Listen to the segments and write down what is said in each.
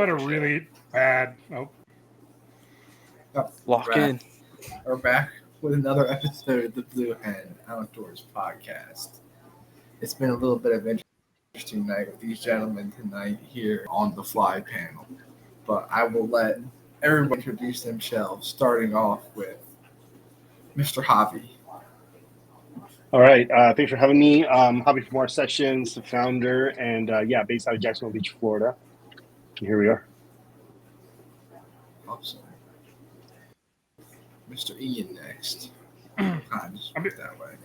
a really bad. Oh, Lock in. We're back with another episode of the Blue Hen Outdoors podcast. It's been a little bit of an interesting night with these gentlemen tonight here on the Fly panel. But I will let everyone introduce themselves, starting off with Mr. Javi. All right. Thanks for having me. Hobby for More Sessions, the founder, and based out of Jacksonville Beach, Florida. Here we are. Awesome. Mr. Ian next. Just put it that way.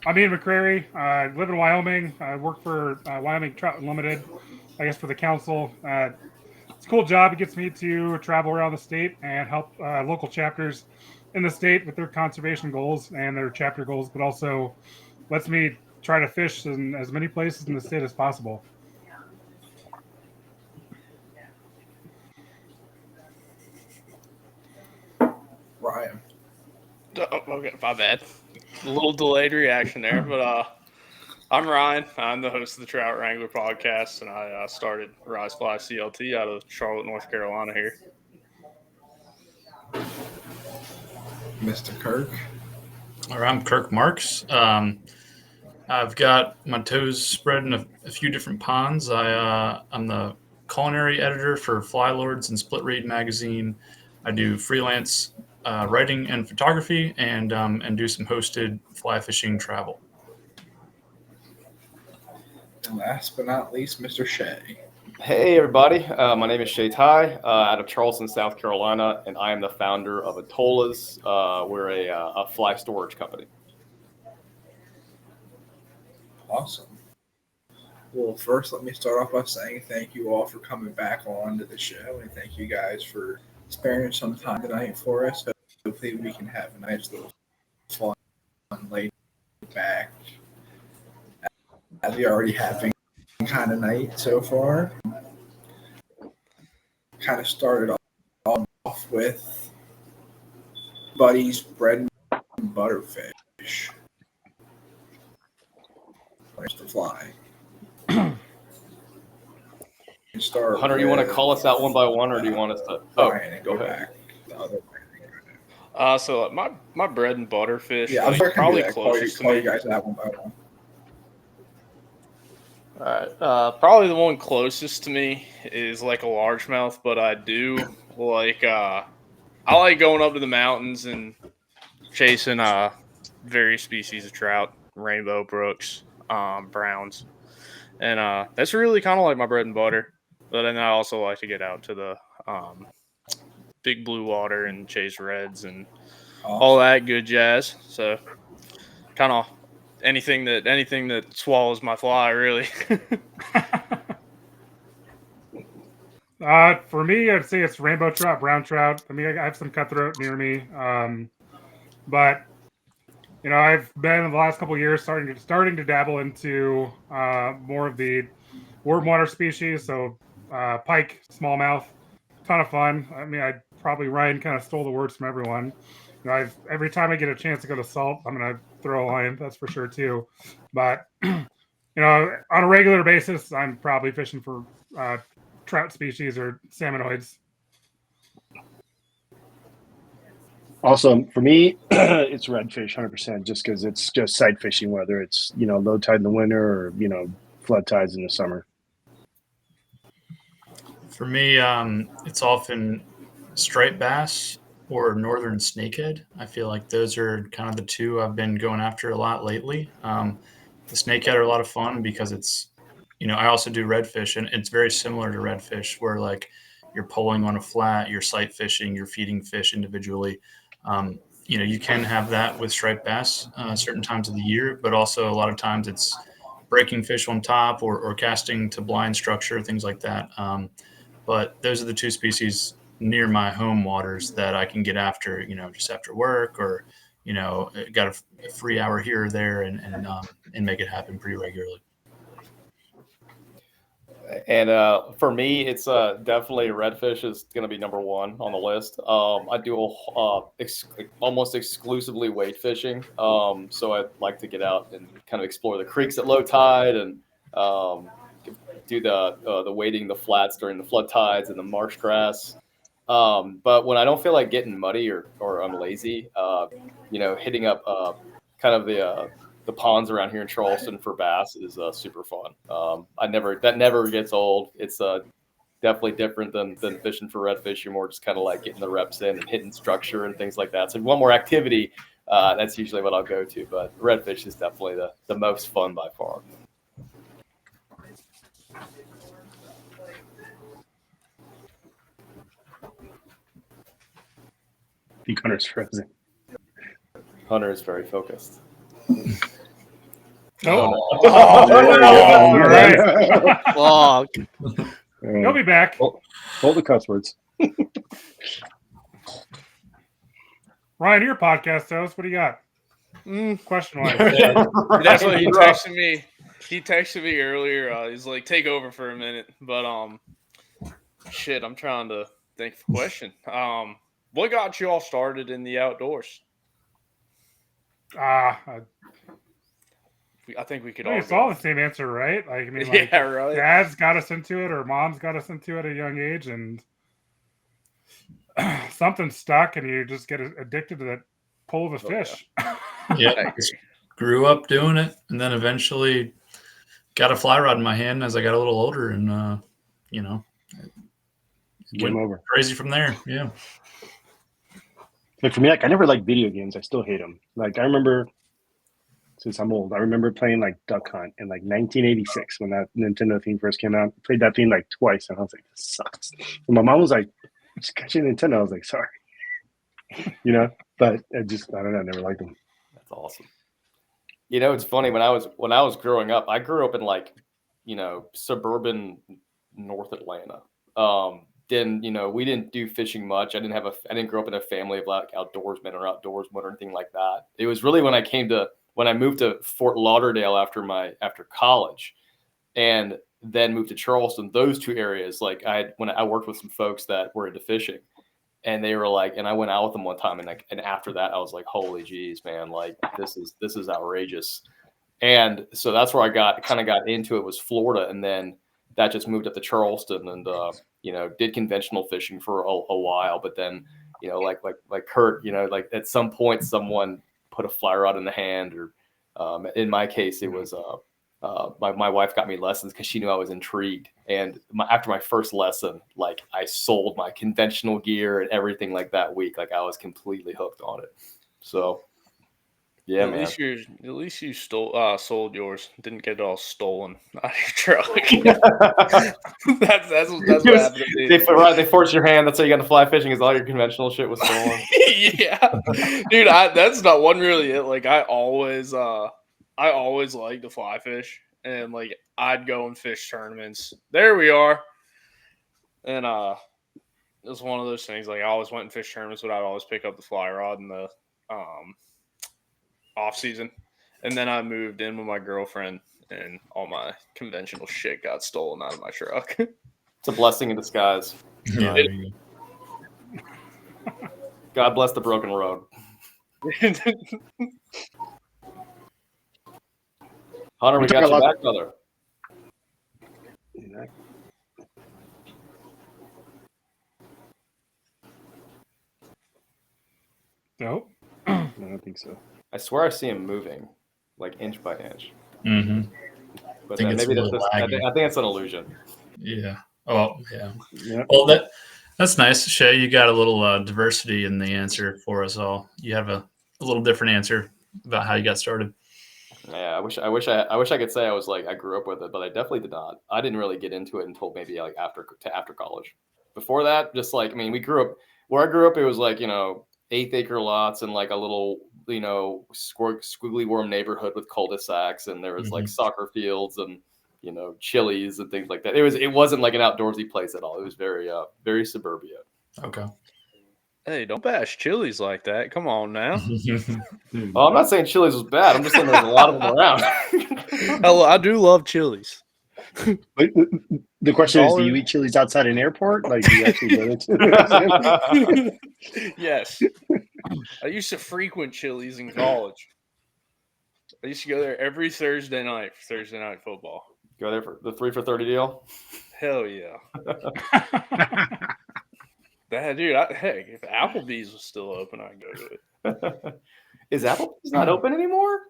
I'm Ian McCrary. I live in Wyoming. I work for Wyoming Trout Unlimited, I guess for the council. It's a cool job. It gets me to travel around the state and help local chapters in the state with their conservation goals and their chapter goals, but also lets me try to fish in as many places in the state as possible. Ryan. Oh, okay, my bad. A little delayed reaction there, but I'm Ryan. I'm the host of the Trout Wrangler podcast, and I started Rise Fly CLT out of Charlotte, North Carolina here. Mr. Kirk. All right, I'm Kirk Marks. I've got my toes spread in a few different ponds. I'm the culinary editor for Fly Lords and Split Reed magazine. I do freelance writing and photography, and do some hosted fly fishing travel. And last but not least, Mr. Shea. Hey everybody, my name is Shay Tai out of Charleston, South Carolina, and I am the founder of Atolas. We're a fly storage company. Awesome. Well, first, let me start off by saying thank you all for coming back on to the show, and thank you guys for sparing some time tonight for us. Hopefully, we can have a nice little fun, laid back, as we already having kind of night so far. Kind of started off with Buddy's bread and butter fish. Where's the fly? Hunter, you want to call us out one by one, or do you want us to? Go back the other way. So my bread and butter fish, Yeah, I was probably closest to me. you guys out one by one. All right, probably the one closest to me is like a largemouth, but I do like I like going up to the mountains and chasing various species of trout, rainbow brooks, browns, and that's really kind of like my bread and butter. But then I also like to get out to the big blue water and chase reds and all that good jazz. So kind of anything that swallows my fly, really. For me, I'd say it's rainbow trout, brown trout. I mean, I have some cutthroat near me, but you know, I've been in the last couple of years starting to dabble into more of the warm water species. So pike, smallmouth, ton of fun. I mean, Ryan kind of stole the words from everyone. You know, every time I get a chance to go to salt, I'm gonna throw a line. That's for sure too. But you know, on a regular basis, I'm probably fishing for trout species or salmonoids. Also, for me, it's redfish 100%, just because it's just sight fishing, whether it's, low tide in the winter or, flood tides in the summer. For me, it's often striped bass or northern snakehead. I feel like those are kind of the two I've been going after a lot lately. The snakehead are a lot of fun because it's, I also do redfish, and it's very similar to redfish, where like you're pulling on a flat, you're sight fishing, you're feeding fish individually. You can have that with striped bass certain times of the year, but also a lot of times it's breaking fish on top or casting to blind structure, things like that. But those are the two species near my home waters that I can get after, just after work, or, got a free hour here or there and make it happen pretty regularly. And for me, it's definitely redfish is going to be number one on the list. I do almost exclusively wade fishing, so I'd like to get out and kind of explore the creeks at low tide and do the wading the flats during the flood tides and the marsh grass. But when I don't feel like getting muddy or I'm lazy, hitting up kind of the ponds around here in Charleston for bass is super fun. That never gets old. It's definitely different than fishing for redfish. You're more just kind of like getting the reps in and hitting structure and things like that. So if you want more activity, that's usually what I'll go to. But redfish is definitely the most fun by far. I think Hunter's frozen. Hunter is very focused. Nope. All right. Fuck. He'll be back. Hold the cuss words. Ryan, your podcast host. What do you got? Question wise. That's what he texted me. He texted me earlier. He's like, "Take over for a minute," but shit, I'm trying to think of a question. What got you all started in the outdoors? I I think we could think all. it's all the same answer, right? Like, I mean, like, Yeah, right. Dad's got us into it, or Mom's got us into it at a young age, and something stuck, and you just get addicted to that pull of a fish. Yeah, grew up doing it, and then eventually got a fly rod in my hand as I got a little older, and Game over. crazy from there. Yeah. Like for me, like I never liked video games. I still hate them. Like I remember, since I'm old, I remember playing like Duck Hunt in like 1986 when that Nintendo thing first came out. I played that thing like twice, and I was like, "This sucks." And my mom was like, "Just got you a Nintendo." I was like, "Sorry," But I don't know. I never liked them. That's awesome. It's funny when I was growing up. I grew up in like, suburban North Atlanta. We didn't do fishing much. I didn't grow up in a family of like outdoorsmen or outdoorsmen or anything like that. It was really when I moved to Fort Lauderdale after college, and then moved to Charleston. Those two areas, like when I worked with some folks that were into fishing, and they were like, and I went out with them one time, and after that, I was like, holy geez, man, like this is outrageous. And so that's where I got into it, was Florida, and then that just moved up to Charleston, and did conventional fishing for a while, but then like Kurt, like at some point someone put a fly rod in the hand, or in my case it was my wife got me lessons because she knew I was intrigued, and after my first lesson, like I sold my conventional gear and everything like that week. Like I was completely hooked on it. So yeah, man. At least you sold yours. Didn't get it all stolen out of your truck. that's what happened to me. They force your hand. That's how you got into fly fishing. Is all your conventional shit was stolen. Yeah, dude. That's not one really it. Like I always liked to fly fish, and like I'd go and fish tournaments. There we are. And it was one of those things. Like I always went and fish tournaments, but I'd always pick up the fly rod in the off season. And then I moved in with my girlfriend, and all my conventional shit got stolen out of my truck. It's a blessing in disguise. Yeah, there you go. God bless the broken road. Hunter, we got you back, brother. Nope. I don't think so. I swear I see him moving, like inch by inch. Mm-hmm. But think it's maybe a little I laggy. think it's an illusion. Yeah. Oh, yeah. Yeah. Well, that's nice, Shay. You got a little diversity in the answer for us all. You have a little different answer about how you got started. Yeah, I wish I could say I was like I grew up with it, but I definitely did not. I didn't really get into it until maybe like after college. Before that, just like we grew up where I grew up. It was like 1/8-acre lots and like a little squiggly worm neighborhood with cul-de-sacs, and there was like soccer fields and Chili's and things like that. It wasn't like an outdoorsy place at all. It was very suburbia. Okay. Hey, don't bash Chili's like that. Come on now. Oh, I'm not saying Chili's was bad. I'm just saying there's a lot of them around. I do love Chili's. But the question is, do you eat Chili's outside an airport? Like, do you actually go to? Yes. I used to frequent Chili's in college. I used to go there every Thursday night for Thursday night football. Go there for the 3 for $30 deal. Hell yeah. That dude, heck, if Applebee's was still open, I'd go to it. Is Applebee's not open anymore?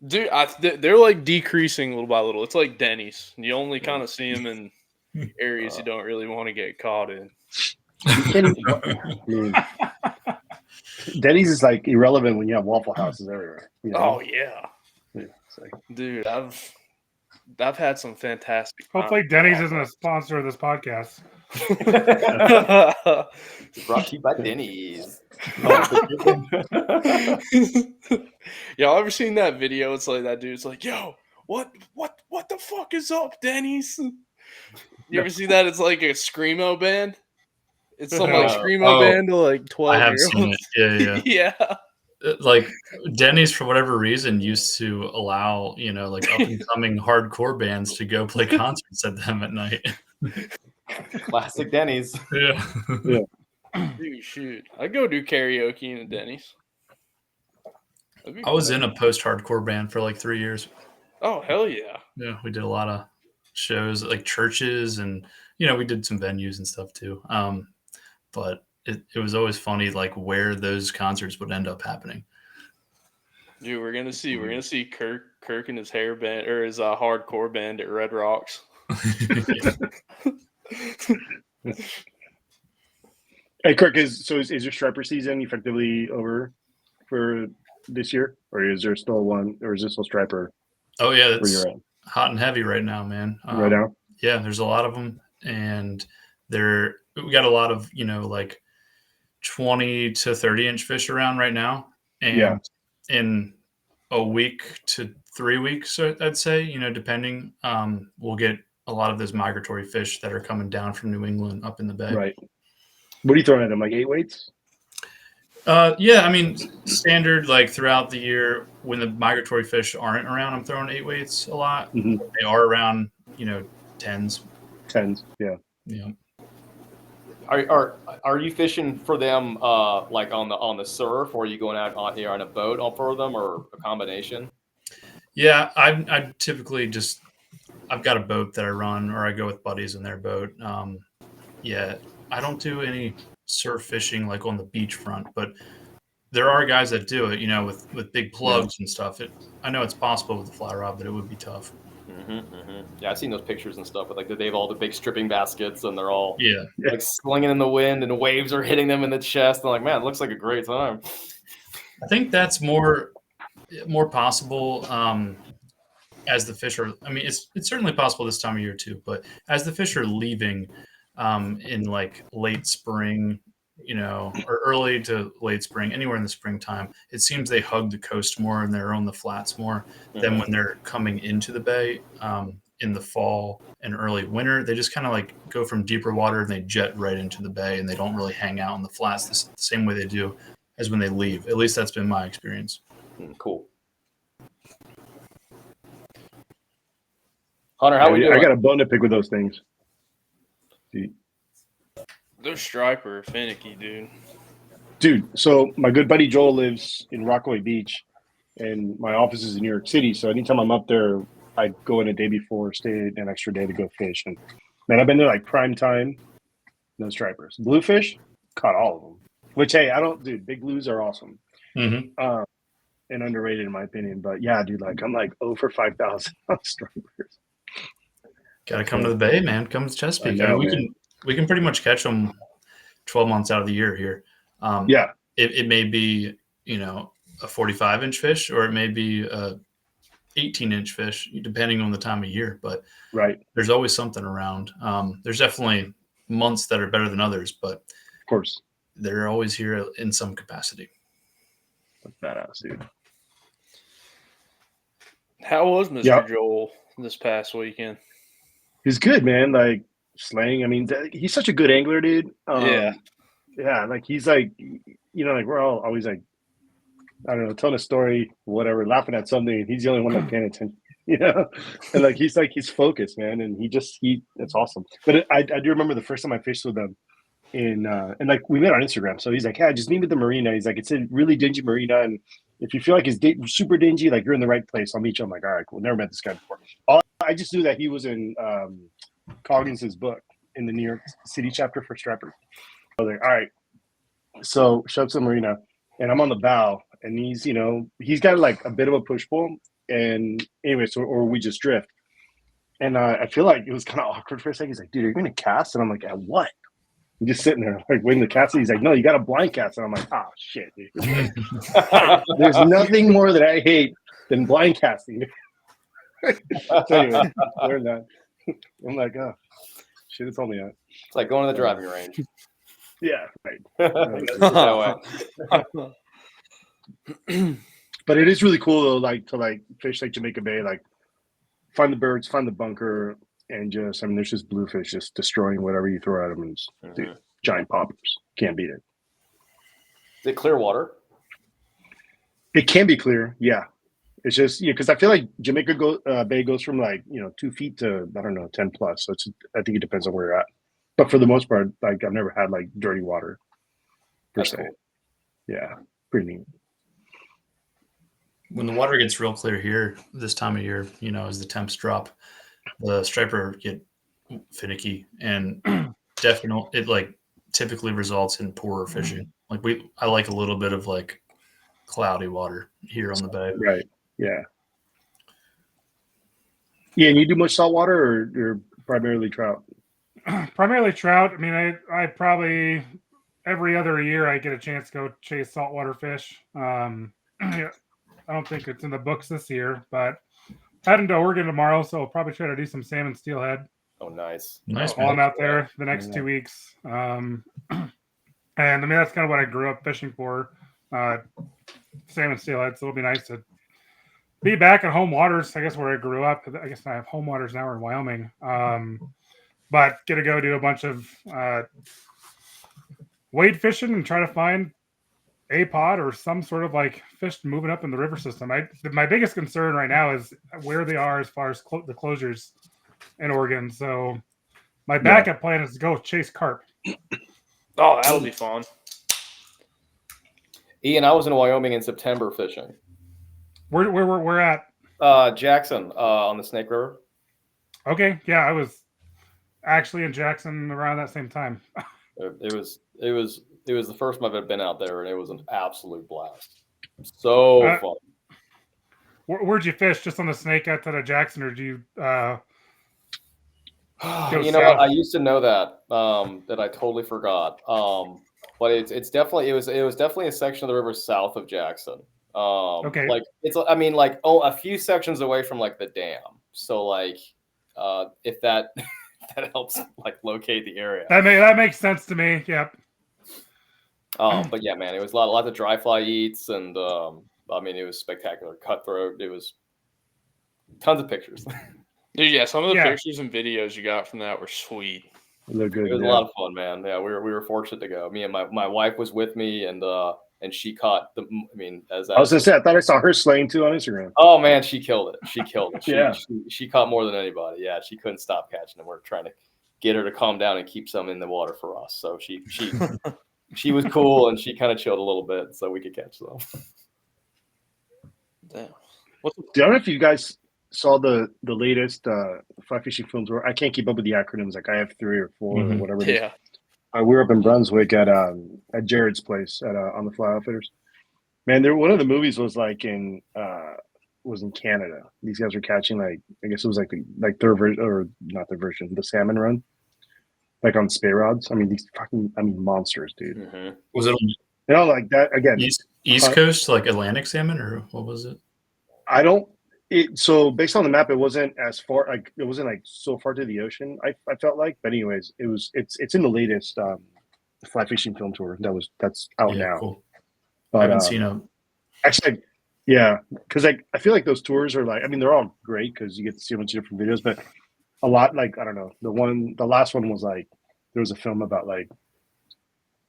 Dude, they're like decreasing little by little. It's like Denny's. You only kind of see them in areas you don't really want to get caught in. I mean, Denny's is like irrelevant when you have Waffle Houses everywhere. You know? Oh yeah, It's like, dude, I've had some fantastic. Hopefully, Denny's isn't a sponsor of this podcast. Brought to you by Denny's. Y'all ever seen that video? It's like that dude's like, "Yo, what the fuck is up, Denny's?" You ever see that? It's like a screamo band. It's some like screamo band to like 12 I have years. seen it. Yeah. Like Denny's, for whatever reason, used to allow, like up and coming hardcore bands to go play concerts at them at night. Classic Denny's. Yeah. Dude, shoot. I'd go do karaoke in a Denny's. I was in a post-hardcore band for like 3 years. Oh, hell yeah. Yeah, we did a lot of shows at like churches, and we did some venues and stuff too. But it was always funny, like where those concerts would end up happening. Dude, we're gonna see Kirk and his hair band or his hardcore band at Red Rocks. hey, Kirk, is your striper season effectively over for this year, or is there still one, or is this still striper? Oh yeah, where it's you're at hot and heavy right now, man. Right now? Yeah, there's a lot of them, and we got a lot of like 20 to 30 inch fish around right now, and in a week to 3 weeks, I'd say, depending, we'll get a lot of those migratory fish that are coming down from New England up in the bay. Right. What are you throwing at them? Like 8 weights? Yeah, I mean, standard, like throughout the year when the migratory fish aren't around, I'm throwing 8 weights a lot. Mm-hmm. They are around, 10s. 10s, yeah. Yeah. Are you fishing for them like on the surf, or are you going out on a boat for them, or a combination? Yeah, I typically I've got a boat that I run, or I go with buddies in their boat. Yeah, I don't do any surf fishing like on the beachfront, but there are guys that do it, with big plugs and stuff. I know it's possible with the fly rod, but it would be tough. Yeah, I've seen those pictures and stuff. But like they have all the big stripping baskets, and they're all like slinging in the wind, and the waves are hitting them in the chest. And like, man, it looks like a great time. I think that's more possible as the fish are. I mean, it's certainly possible this time of year too. But as the fish are leaving in like late spring, or early to late spring, anywhere in the springtime, it seems they hug the coast more and they're on the flats more than when they're coming into the bay in the fall and early winter. They just kind of like go from deeper water and they jet right into the bay, and they don't really hang out in the flats the same way they do as when they leave. At least that's been my experience. Cool. Hunter, how we doing? I got a bone to pick with those things. See. Those striper are finicky, Dude, so my good buddy Joel lives in Rockaway Beach, and my office is in New York City. So anytime I'm up there, I go in a day before, stay an extra day to go fish. And man, I've been there like prime time. No stripers. Bluefish, caught all of them. Which, hey, big blues are awesome. Mm-hmm. And underrated in my opinion. But yeah, dude, like I'm like 0 for 5,000 on stripers. Got to come to the bay, man. Come to Chesapeake. I know, we can pretty much catch them 12 months out of the year here. It may be, a 45-inch fish, or it may be a 18-inch fish, depending on the time of year. But there's always something around. There's definitely months that are better than others, but of course they're always here in some capacity. That's badass, dude. How was Mr. Joel this past weekend? He's good, man. Like slaying. I mean, he's such a good angler, dude. Yeah. Like he's like, like we're all always like, I don't know, telling a story, whatever, laughing at something. And he's the only one that's paying attention, And like he's focused, man. And it's awesome. But I do remember the first time I fished with him and like we met on Instagram. So he's like, "Yeah, just meet me at the marina." He's like, "It's a really dingy marina, and if you feel like it's super dingy, like you're in the right place. I'll meet you." I'm like, "All right, cool. Never met this guy before." I just knew that he was in Coggins' book in the New York City chapter for Striper. I was like, all right. So show up to the marina, and I'm on the bow, and he's got like a bit of a push pull, and anyway, or we just drift. And I feel like it was kind of awkward for a second. He's like, dude, are you going to cast? And I'm like, at what? I'm just sitting there, like, waiting to cast. And he's like, no, you got to blind cast. And I'm like, oh, shit, dude. There's nothing more that I hate than blind casting. So anyway, learned that. I'm like, oh, should have told me that. It's like going to the driving range. Yeah, right. That way. But it is really cool, though, like, to, like, fish like Jamaica Bay, like, find the birds, find the bunker, and just, I mean, there's just bluefish just destroying whatever you throw at them. And dude, giant poppers. Can't beat it. Is it clear water? It can be clear, yeah. It's just, because I feel like Jamaica Bay goes from, like, 2 feet to, I don't know, 10 plus. So I think it depends on where you're at. But for the most part, like, I've never had, like, dirty water, per That's se. cool. Yeah, pretty neat. When the water gets real clear here this time of year, as the temps drop, the striper get finicky, and it like typically results in poorer fishing. Like I like a little bit of like cloudy water here on the bay. Right. Yeah. Yeah, and you do much saltwater, or you're primarily trout? Primarily trout. I mean, I probably every other year I get a chance to go chase saltwater fish. I don't think it's in the books this year, but heading to Oregon tomorrow, so I'll probably try to do some salmon steelhead Oh, nice. Nice, while I'm man. out there the next 2 weeks. And I mean, that's kind of what I grew up fishing for, salmon steelhead. So it'll be nice to be back in home waters, I guess, where I grew up. I guess I have home waters now in Wyoming. But get to go do a bunch of wade fishing and try to find a pod or some sort of like fish moving up in the river system. My biggest concern right now is where they are as far as the closures in Oregon. So my backup plan is to go chase carp. Oh, that'll be fun. Ian, I was in Wyoming in September fishing. Where we're at? Jackson on the Snake River. Okay, yeah, I was actually in Jackson around that same time. It was the first time I've ever been out there, and it was an absolute blast. So fun. Where'd you fish? Just on the Snake out to Jackson, or do you? You know what? I used to know that that I totally forgot. But it's definitely it was definitely a section of the river south of Jackson. Okay. Like a few sections away from like the dam. So like if that that helps like locate the area. That makes sense to me. Yep. But yeah, man, it was a lot of dry fly eats, and I mean, it was spectacular. Cutthroat. It was tons of pictures. Dude, yeah, some of the pictures and videos you got from that were sweet. They're good. It was a lot of fun, man. Yeah, we were fortunate to go. Me and my wife was with me, and she caught the. I mean, I was gonna say, I thought I saw her slaying too on Instagram. Oh man, she killed it. She killed it. Yeah. She caught more than anybody. Yeah, she couldn't stop catching them. We're trying to get her to calm down and keep some in the water for us. So she was cool, and she kind of chilled a little bit so we could catch them. Damn. I don't know if you guys saw the latest fly fishing films. Where I can't keep up with the acronyms. Like I have 3 or 4 or whatever. It is. Yeah. We were up in Brunswick at Jared's place at on the Fly Outfitters. Man, one of the movies was like in Canada. These guys were catching like, I guess it was like their version, or not their version, the salmon run, like on spey rods. I mean, these monsters, dude. Mm-hmm. Was it Like that again. East Coast, like Atlantic salmon, or what was it? So based on the map, it wasn't as far, like it wasn't like so far to the ocean. I felt like, but anyways, it's in the latest fly fishing film tour that's out now. Cool. But I haven't seen them. actually, yeah, because like I feel like those tours are like, I mean, they're all great because you get to see a bunch of different videos, but a lot, like, I don't know, the last one was like, there was a film about like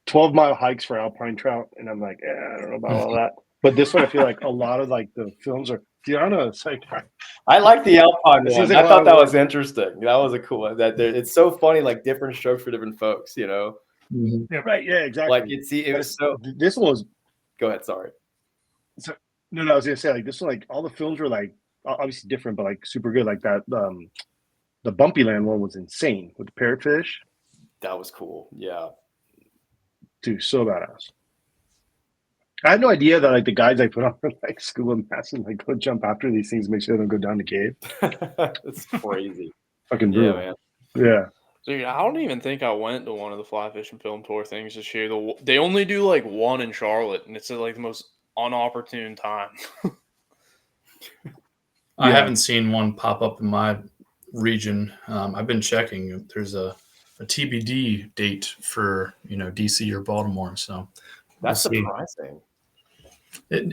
12-mile hikes for alpine trout, and I'm like, I don't know about all that. But this one, I feel like a lot of like the films are. I don't know. It's like, I like the alpine This one. is I a thought lot that of- was interesting. That was a cool one. It's so funny, like different strokes for different folks. You know, right, yeah, exactly. like it was so. This one was Go ahead. Sorry. no. I was gonna say like this one, like all the films were like obviously different, but like super good. Like that, the Bumpy Land one was insane with the parrotfish. That was cool. Yeah. Dude, so badass. I had no idea that like the guides I put on were like scuba masks and like go jump after these things, make sure they don't go down the cave. It's crazy. Fucking Yeah, brutal. man. Yeah. Dude, I don't even think I went to one of the fly fishing film tour things this year. They only do like one in Charlotte, and it's at like the most unopportune time. I Yeah. haven't seen one pop up in my region. I've been checking. There's a TBD date for DC or Baltimore. So That's we'll see. surprising.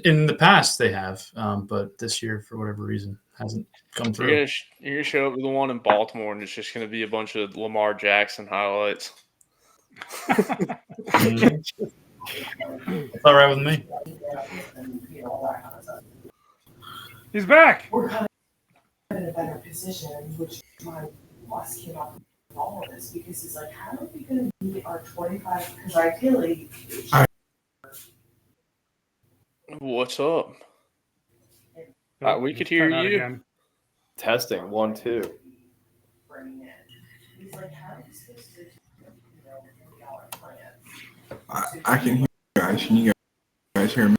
In the past they have, but this year for whatever reason hasn't come You're through. gonna show up to the one in Baltimore, and it's just gonna be a bunch of Lamar Jackson highlights. Mhm. It's all right with me. He's back. We're kind of in a better position, which my boss came up with all of this because he's like, how are we going to meet our 25? Because ideally, What's up? We could hear Turn out you. again. Testing 1, 2. bringing in. He's like, how are we supposed to, figure out our plan? I can hear you guys. Can you guys hear me?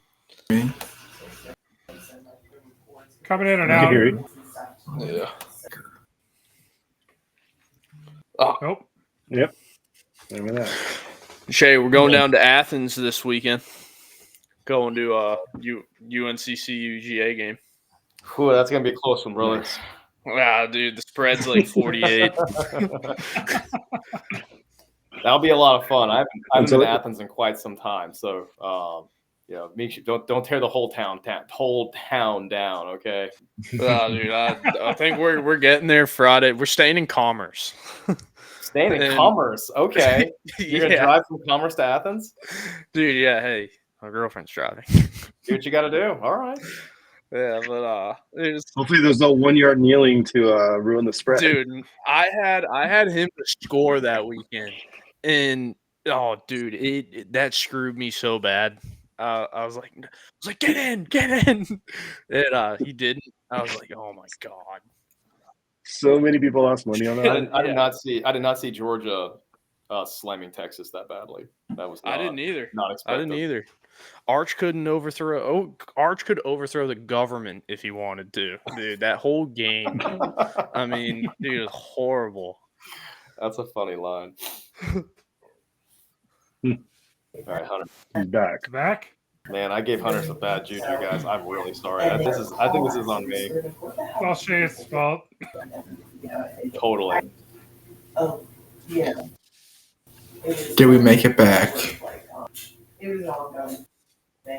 Coming in and I can out. hear you. Yeah. Nope. Remember that. Shay, we're going down to Athens this weekend. Going to UNCC UGA game. Whew, that's gonna be a close one, brother. Wow, dude, the spread's like 48. That'll be a lot of fun. I haven't So- been to Athens in quite some time, so make sure don't tear the whole town down. Okay. Dude, I think we're getting there Friday. We're staying in Commerce. Staying in And- Commerce. Okay. You're gonna Yeah. drive from Commerce to Athens? Dude, yeah, hey, my girlfriend's driving. Do what you got to do. All right. Yeah, but it's, Hopefully, there's no 1 yard kneeling to ruin the spread. dude, I had him to score that weekend, and oh, dude, that screwed me so bad. I was like, get in, and he didn't. I was like, oh my god. So many people lost money on I that. did not see Georgia slamming Texas that badly. That was I didn't either. not I expected. didn't either. Arch could overthrow the government if he wanted to. Dude, that whole game. I mean, dude, it was horrible. That's a funny line. All right, Hunter. He's back. Back. Man, I gave Hunter some bad juju, guys. I'm really sorry. I think this is on me. Well, Shay's fault. Totally. Oh, yeah. Did we make it back? It was ongoing.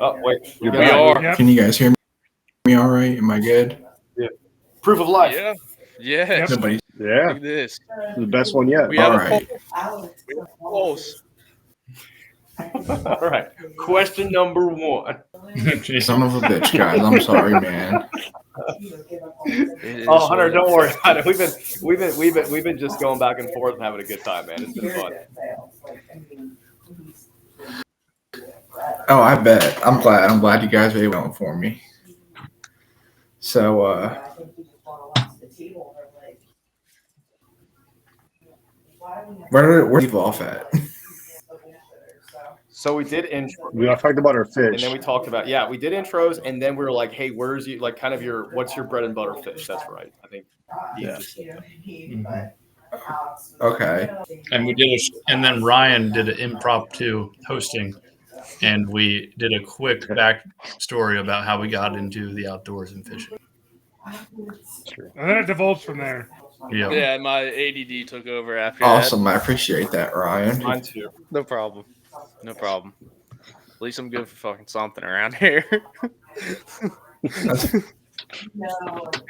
Oh, wait. You're We back. are. Yep. Can you guys hear me all right? Am I good? Proof of life. Yeah. Yes. Nobody. Yeah, Look at this. the best one yet. We have All a right. Alex, pulse. All right. Question number 1. Son of a bitch, guys. I'm sorry, man. It is Oh, Hunter, what it don't is. worry about it. We've been just going back and forth and having a good time, man. It's been fun. Oh, I bet. I'm glad you guys were able to for me. So, where did we leave off at? So we did intro, We all talked about our and fish. then we talked about we did intros, and then we were like, hey, where's you like kind of what's your bread and butter fish? That's right. I think. Yeah. Okay. And we did, and then Ryan did an impromptu hosting, and we did a quick backstory about how we got into the outdoors and fishing. And then it divulged from there. Yeah. Yeah, my ADD took over after Awesome. I appreciate that, Ryan. Mine too. that. No problem. No problem. At least I'm good for fucking something around here.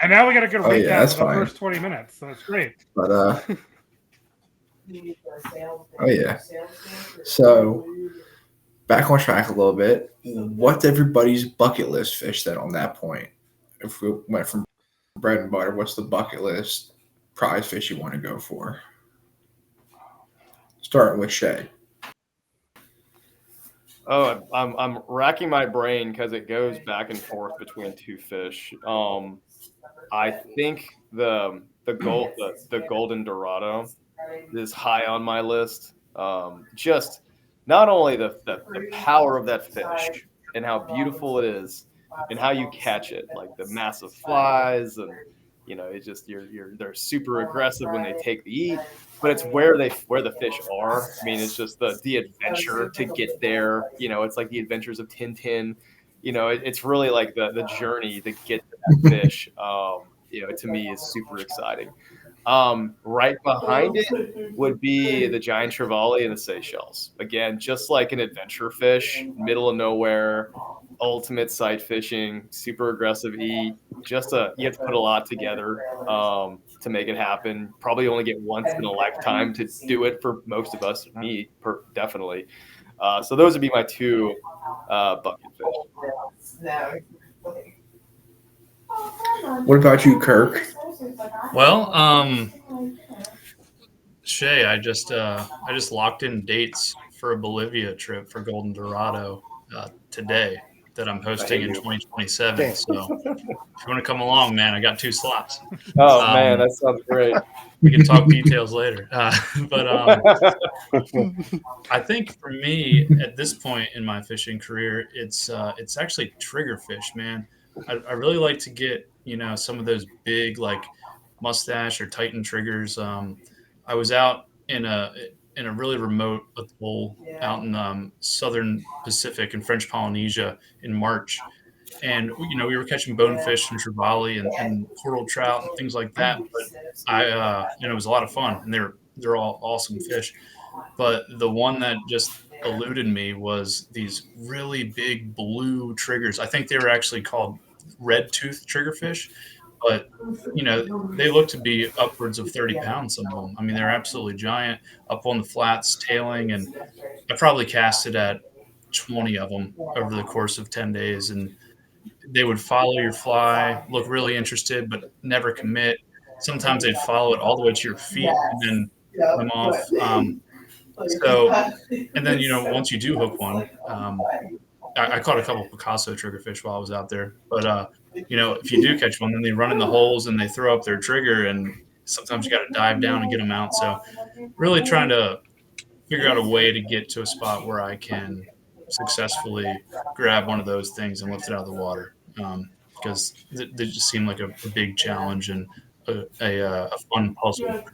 And now we got a good Oh, recap yeah, that's of the fine. first 20 minutes. So it's great. But oh yeah. So back on track a little bit. What's everybody's bucket list fish then on that point? If we went from bread and butter, what's the bucket list prize fish you want to go for? Starting with Shay. Oh, I'm racking my brain because it goes back and forth between two fish. I think the golden dorado is high on my list. Just not only the power of that fish and how beautiful it is, and how you catch it, like the massive flies, and it just they're super aggressive when they take the eat, but it's where the fish are. I mean, it's just the adventure to get there. It's like the adventures of Tintin. It's really like the journey to get to that fish. To me is super exciting. Right behind it would be the giant trevally and the Seychelles. Again, just like an adventure fish, middle of nowhere, ultimate sight fishing, super aggressive eat. You have to put a lot together to make it happen. Probably only get once in a lifetime to do it for most of us. Me, definitely. So those would be my two bucket fish. What about you, Kirk? Well, Shay, I just locked in dates for a Bolivia trip for Golden Dorado today that I'm hosting in 2027. So if you want to come along, man, I got 2 slots. Oh man, that sounds great. We can talk details later. But I think for me at this point in my fishing career, it's actually triggerfish, man. I really like to get some of those big like mustache or Titan triggers. I was out in a really remote atoll out in southern Pacific in French Polynesia in March, and we were catching bonefish and trevally and coral trout and things like that. But it was a lot of fun, and they're all awesome fish. But the one that just eluded me was these really big blue triggers. I think they were actually called red tooth triggerfish, but they look to be upwards of 30 pounds, some of them. I mean, they're absolutely giant, up on the flats, tailing, and I probably casted at 20 of them over the course of 10 days, and they would follow your fly, look really interested, but never commit. Sometimes they'd follow it all the way to your feet and then come off. And then, once you do hook one, I caught a couple of Picasso triggerfish while I was out there. But, if you do catch one, then they run in the holes and they throw up their trigger, and sometimes you got to dive down and get them out. So really trying to figure out a way to get to a spot where I can successfully grab one of those things and lift it out of the water, because they just seem like a big challenge and a fun puzzle.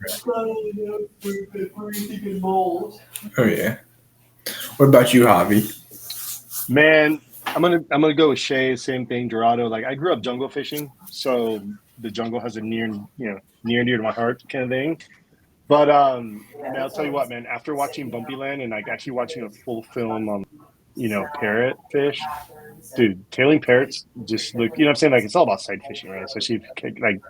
Oh yeah. What about you, Javi? Man, I'm gonna go with Shay. Same thing, Dorado. Like I grew up jungle fishing, so the jungle has a near and dear to my heart kind of thing. But man, I'll tell you what, man. After watching Bumpyland and like actually watching a full film on parrot fish, dude, tailing parrots just look. What I'm saying? Like it's all about sight fishing, right? Especially if, like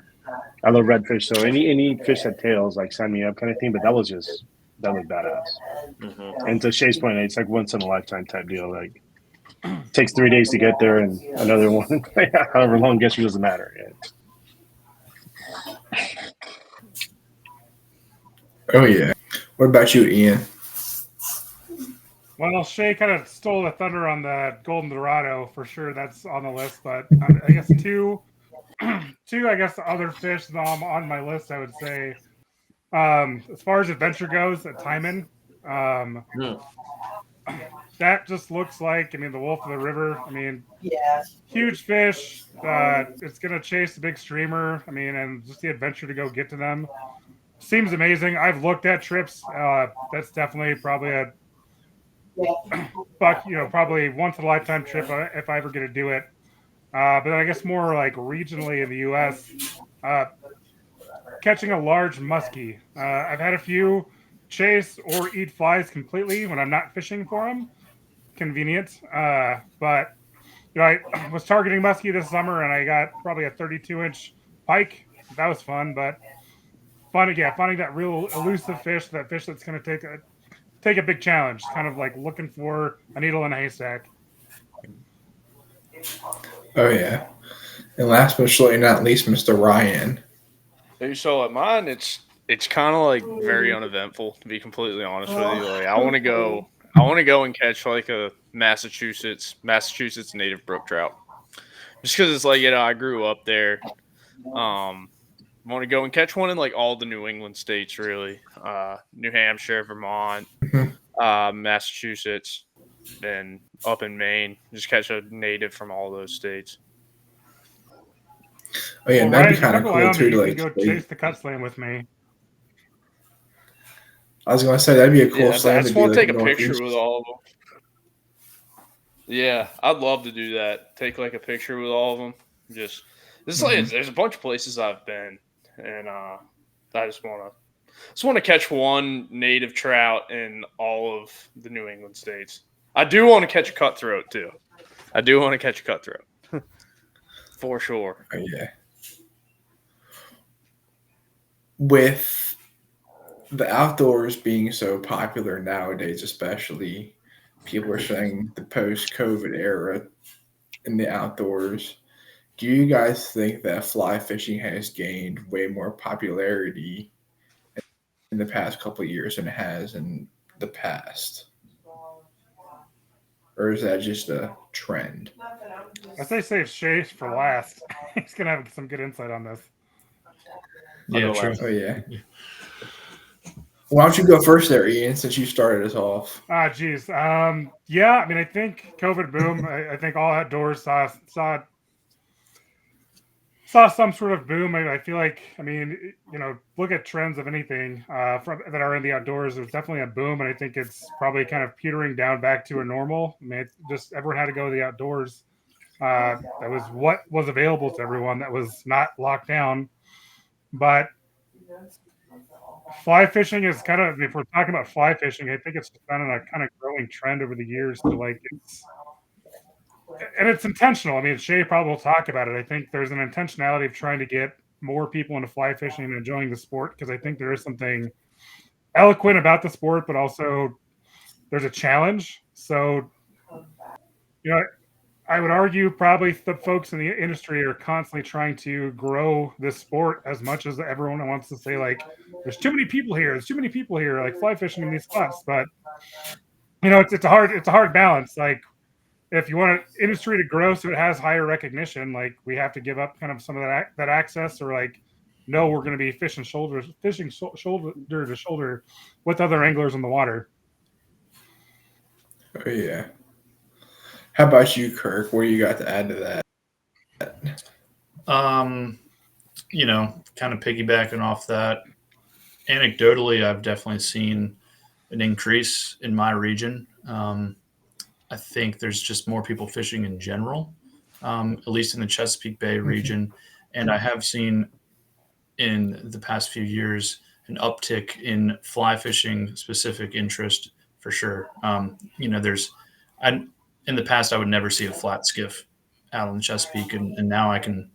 I love redfish, so any fish that tails, like sign me up kind of thing. But that looked badass. Mm-hmm. And to Shay's point, it's like once in a lifetime type deal. Like takes 3 days to get there, and another one, however long gets you doesn't matter. Yeah. Oh yeah. What about you, Ian? Well, Shay kind of stole the thunder on the Golden Dorado for sure. That's on the list, but I guess two I guess other fish that on my list, I would say, as far as adventure goes, at Timon, that just looks like, the Wolf of the River. Huge fish. It's gonna chase the big streamer. And just the adventure to go get to them seems amazing. I've looked at trips. That's definitely probably a probably once in a lifetime trip if I ever get to do it. But then I guess more like regionally in the U.S., catching a large muskie. I've had a few chase or eat flies completely when I'm not fishing for them. Convenient. But I was targeting muskie this summer and I got probably a 32-inch pike. That was fun, but finding that real elusive fish, that fish that's going to take a big challenge, kind of like looking for a needle in a haystack. Oh yeah. And last but surely not least, Mr. Ryan. So at mine, it's kind of like very uneventful, to be completely honest with you. Like I want to go and catch like a Massachusetts native brook trout, just because it's like I grew up there. Want to go and catch one in like all the New England states, really. New Hampshire, Vermont, Massachusetts, and up in Maine. Just catch a native from all those states. Oh yeah, Well, that'd be Ryan, kind of come to cool Wyoming, too. To you like, can go chase the cut slam with me. I was gonna say that'd be a cool Yeah, I slam. just to want do, to take like, a picture Northeast. with all of them. Yeah, I'd love to do that. Take like a picture with all of them. Just this is like there's a bunch of places I've been, and I just want to catch one native trout in all of the New England states. I do want to catch a cutthroat too. I do want to catch a cutthroat for sure. Oh, yeah. With the outdoors being so popular nowadays, especially, people are saying the post-COVID era in the outdoors. Do you guys think that fly fishing has gained way more popularity in the past couple of years than it has in the past? Or is that just a trend? I say save Chase for last. He's gonna have some good insight on this. I'll Yeah, go true. last. Oh, yeah. Why don't you go first there, Ian, since you started us off? Geez. Yeah, I mean, I think COVID boom. I think all outdoors saw some sort of boom. I feel like, I mean, look at trends of anything that are in the outdoors. There's definitely a boom, and I think it's probably kind of petering down back to a normal. I mean, it's just everyone had to go to the outdoors. That was what was available to everyone. That was not locked down. But fly fishing is kind of, if we're talking about fly fishing, I think it's been on a kind of growing trend over the years to like it's intentional. I mean, Shay probably will talk about it. I think there's an intentionality of trying to get more people into fly fishing and enjoying the sport, because I think there is something eloquent about the sport, but also there's a challenge. So, I would argue probably the folks in the industry are constantly trying to grow this sport as much as everyone wants to say, like, there's too many people here. There's too many people here, like fly fishing in these spots. But it's a hard balance. Like, if you want an industry to grow so it has higher recognition, like, we have to give up kind of some of that access, or like, no, we're going to be fishing shoulder to shoulder with other anglers in the water. Oh, yeah. How about you, Kirk? What do you got to add to that? Kind of piggybacking off that, anecdotally, I've definitely seen an increase in my region. I think there's just more people fishing in general, at least in the Chesapeake Bay region. And I have seen in the past few years an uptick in fly fishing specific interest for sure. In the past, I would never see a flat skiff out on the Chesapeake, and now I can,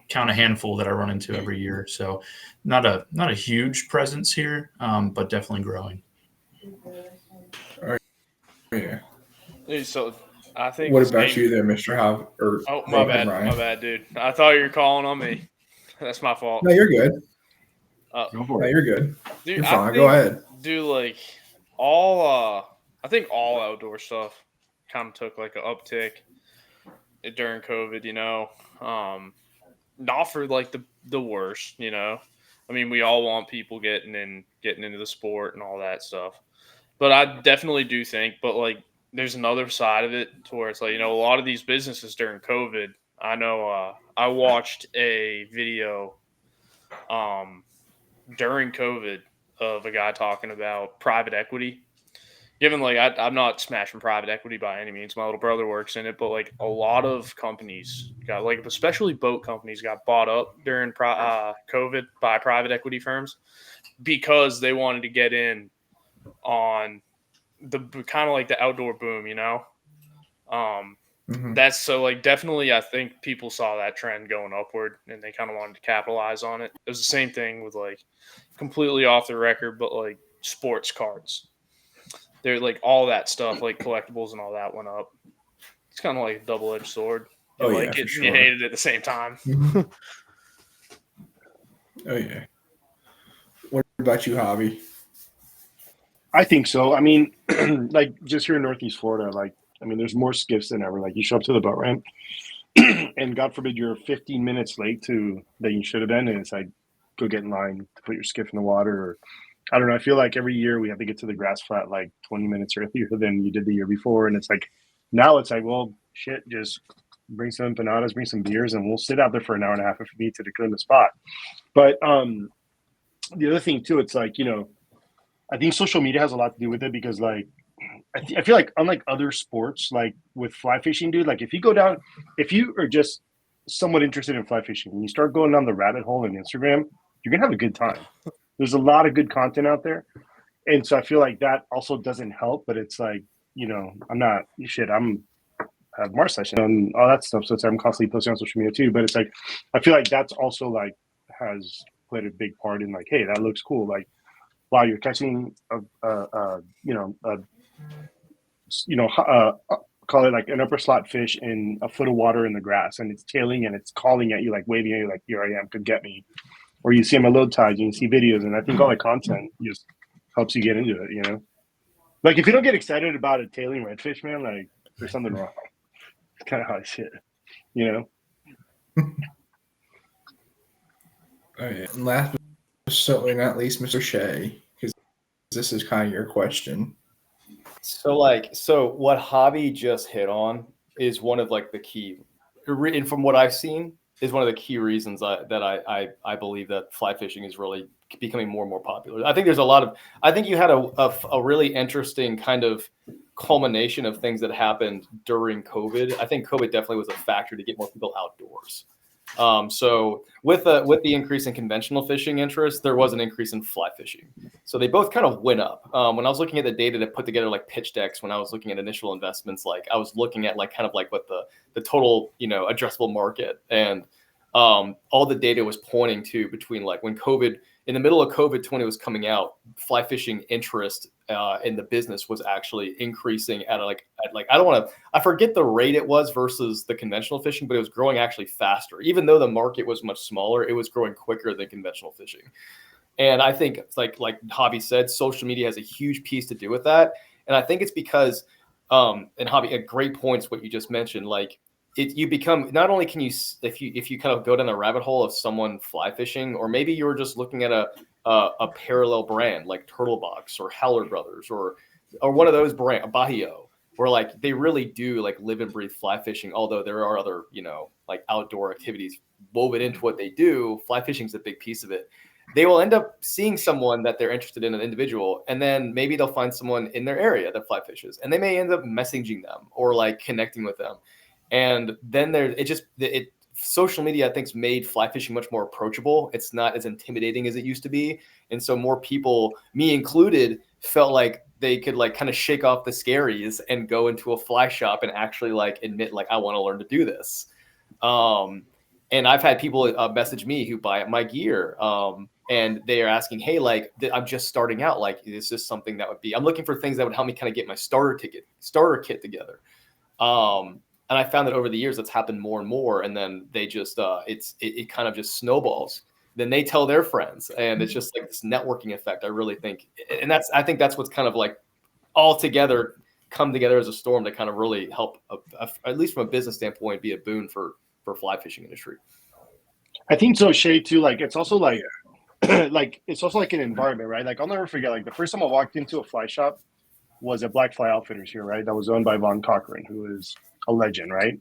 count a handful that I run into every year. So not a huge presence here, but definitely growing. Oh, yeah. Dude, so I think. What about you there, Mr. Howe? Oh, my bad, dude. I thought you were calling on me. That's my fault. No, you're good. Go for No, it. you're good. Dude, You're fine. Go ahead. Dude, like I think all outdoor stuff kind of took like an uptick during COVID. Not for like the worst. I mean, we all want people getting into the sport and all that stuff, but I definitely do think. But like, there's another side of it to where it's like, a lot of these businesses during COVID. I know I watched a video during COVID of a guy talking about private equity. Given like I'm not smashing private equity by any means. My little brother works in it, but like a lot of companies got, like, especially boat companies, got bought up during COVID by private equity firms because they wanted to get in on the kind of like the outdoor boom, That's so, like, definitely I think people saw that trend going upward and they kind of wanted to capitalize on it. It was the same thing with, like, completely off the record, but like sports cards. They're like all that stuff, like collectibles and all that went up. It's kind of like a double-edged sword. You like it, sure. you hate it at the same time. Oh, yeah. What about you, Hobby? I think so. I mean, like, just here in Northeast Florida, like, I mean, there's more skiffs than ever. Like, you show up to the boat ramp, and God forbid you're 15 minutes late to that you should have been, and it's like go get in line to put your skiff in the water. Or I don't know. I feel like every year we have to get to the grass flat like 20 minutes earlier than you did the year before, and it's like now it's like, well, shit, just bring some empanadas, bring some beers, and we'll sit out there for an hour and a half if we need to clean the spot. But the other thing too, it's like, I think social media has a lot to do with it because like I feel like unlike other sports, like with fly fishing, dude, like if you are just somewhat interested in fly fishing and you start going down the rabbit hole on Instagram, you're gonna have a good time. There's a lot of good content out there. And so I feel like that also doesn't help, but it's like, I have Mars session and all that stuff. So it's, I'm constantly posting on social media too, but it's like, I feel like that's also like has played a big part in like, hey, that looks cool. Like, wow, you're catching call it like an upper slot fish in a foot of water in the grass, and it's tailing and it's calling at you, like waving at you, like here I am, come get me. Or you see them at low tides and you see videos, and I think all the content just helps you get into it. Like if you don't get excited about a tailing redfish, man, like there's something wrong. It's kind of how I see it, All right. And last but certainly not least, Mr. Shea, because this is kind of your question. So what Hobby just hit on is one of like the key, and from what I've seen, is one of the key reasons that I believe that fly fishing is really becoming more and more popular. I think there's I think you had a really interesting kind of culmination of things that happened during COVID. I think COVID definitely was a factor to get more people outdoors. So with the increase in conventional fishing interest, there was an increase in fly fishing. So they both kind of went up. When I was looking at the data to put together like pitch decks, when I was looking at initial investments, like I was looking at like kind of like what the total, addressable market and all the data was pointing to between like when COVID, in the middle of COVID 20 was coming out, fly fishing interest in the business was actually increasing at I forget the rate it was versus the conventional fishing, but it was growing actually faster. Even though the market was much smaller, it was growing quicker than conventional fishing. And I think it's like Hobby said, social media has a huge piece to do with that. And I think it's because, and Hobby, at great points, what you just mentioned, like you become, not only can you, if you kind of go down the rabbit hole of someone fly fishing, or maybe you're just looking at a parallel brand like Turtlebox or Howler Brothers or one of those brand, Bahio, where like they really do like live and breathe fly fishing. Although there are other, like outdoor activities woven into what they do, fly fishing is a big piece of it. They will end up seeing someone that they're interested in, an individual, and then maybe they'll find someone in their area that fly fishes, and they may end up messaging them or like connecting with them. And then social media, I think, has made fly fishing much more approachable. It's not as intimidating as it used to be. And so more people, me included, felt like they could like kind of shake off the scaries and go into a fly shop and actually like admit like, I want to learn to do this. And I've had people message me who buy my gear and they are asking, hey, like I'm just starting out. Like, is this something that would be, I'm looking for things that would help me kind of get my starter kit together. And I found that over the years, that's happened more and more. And then they just, it kind of just snowballs. Then they tell their friends, and it's just like this networking effect. I really think, and I think that's what's kind of like all together come together as a storm to kind of really help, at least from a business standpoint, be a boon for fly fishing industry. I think so, Shay, too. Like it's also like, it's also like an environment, right? Like I'll never forget. Like the first time I walked into a fly shop was at Black Fly Outfitters here, right? That was owned by Von Cochran, who is a legend, right?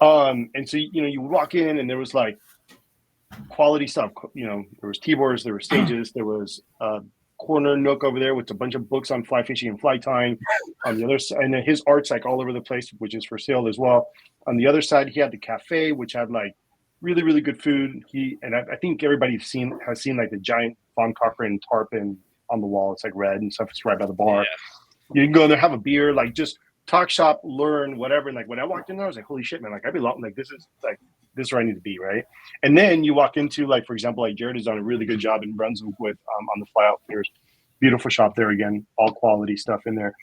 And so you would walk in and there was like quality stuff. There was T-boards, there were stages, there was a corner nook over there with a bunch of books on fly fishing and fly tying. On the other side, and then his art's like all over the place, which is for sale as well. On the other side, he had the cafe, which had like really, really good food. I think everybody has seen like the giant Von Cochran tarpon on the wall. It's like red and stuff. It's right by the bar. Yeah. You can go in there, have a beer, like just talk shop, learn, whatever. And like when I walked in there, I was like, holy shit, man, like I belong, like this is where I need to be, right? And then you walk into, like, for example, like Jared has done a really good job in Brunswick with on the Fly Outfitters. Beautiful shop there again, all quality stuff in there.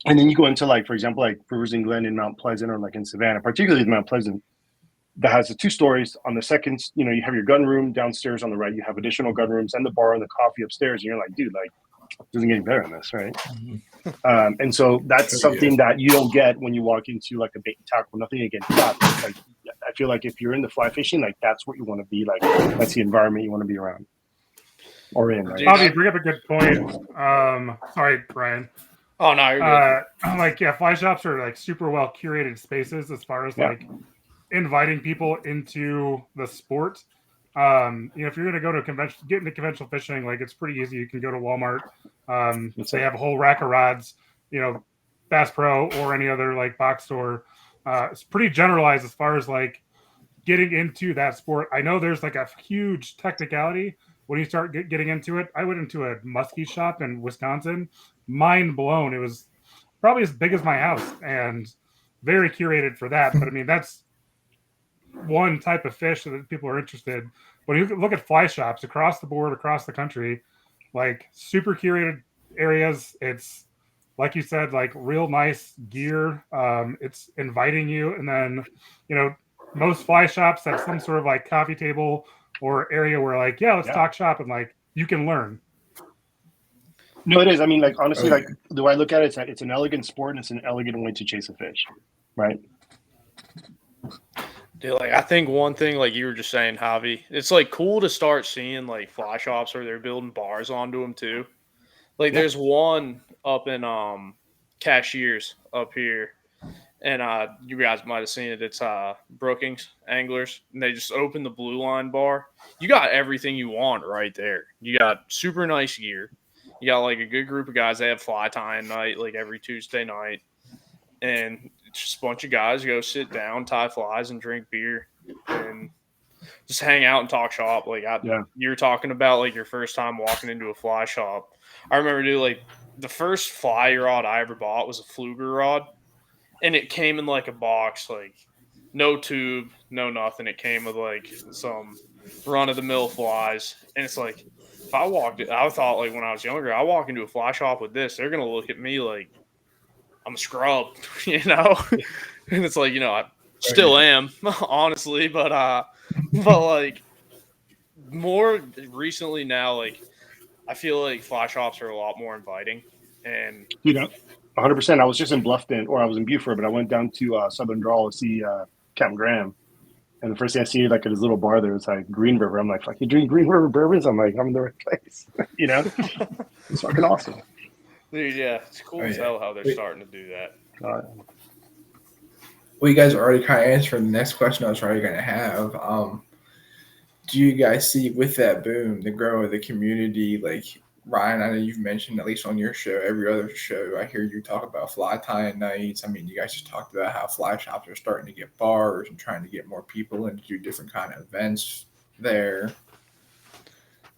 And then you go into, like, for example, like Rivers and Glen in Mount Pleasant or like in Savannah, particularly in Mount Pleasant, that has the 2 stories. On the second, you have your gun room downstairs on the right, you have additional gun rooms and the bar and the coffee upstairs. And you're like, dude, like doesn't get any better than this, right? Mhm. And so that's Oh, something that you don't get when you walk into like a bait and tackle. Nothing against that. But like, I feel like if you're into fly fishing, like that's what you want to be like. That's the environment you want to be around or in, right? Dude, Bobby, you bring up a good point. Sorry, Brian. Oh no, you're good. Like yeah, fly shops are like super well curated spaces as far as Yeah. like inviting people into the sport. If you're gonna go to a convention, get into conventional fishing, like it's pretty easy. You can go to Walmart. They have a whole rack of rods. Bass Pro or any other like box store. It's pretty generalized as far as like getting into that sport. I know there's like a huge technicality when you start getting into it. I went into a muskie shop in Wisconsin, mind blown. It was probably as big as my house and very curated for that. But I mean, that's one type of fish that people are interested. When you look at fly shops across the board, across the country, like super curated areas, it's like you said, like real nice gear. It's inviting you, and then most fly shops have some sort of like coffee table or area where like let's talk shop and like you can learn. No, it is. I mean, like honestly, Oh, like the way I look at it, it's an elegant sport and it's an elegant way to chase a fish, right? Dude, like I think one thing, like you were just saying, Javi, it's like cool to start seeing like fly shops where they're building bars onto them too. Like there's one up in Cashiers up here, and you guys might have seen it. It's Brookings Anglers, and they just opened the Blue Line bar. You got everything you want right there. You got super nice gear. You got like a good group of guys. They have fly tying night like every Tuesday night, and it's just a bunch of guys go sit down, tie flies, and drink beer, and just hang out and talk shop. Like you're talking about like your first time walking into a fly shop. I remember, dude, like the first fly rod I ever bought was a Fluger rod, and it came in like a box, like no tube, no nothing. It came with like some run of the mill flies, and it's like if I thought like when I was younger, I walk into a fly shop with this, they're gonna look at me like I'm a scrub, and it's like I still am, honestly, but like more recently now, like I feel like fly shops are a lot more inviting, and 100%. I was just in Bluffton, or I was in Beaufort, but I went down to Southern Drawl to see Captain Graham. And the first thing I see, like at his little bar there, it's like Green River. I'm like, you drink Green River bourbons? I'm like, I'm in the right place. It's fucking awesome. Dude, yeah, it's cool as hell how they're starting to do that. Well, you guys are already kind of answering the next question I was already going to have. Do you guys see with that boom, the growth of the community? Like Ryan, I know you've mentioned at least on your show, every other show, I hear you talk about fly tying nights. I mean, you guys just talked about how fly shops are starting to get bars and trying to get more people in to do different kind of events there.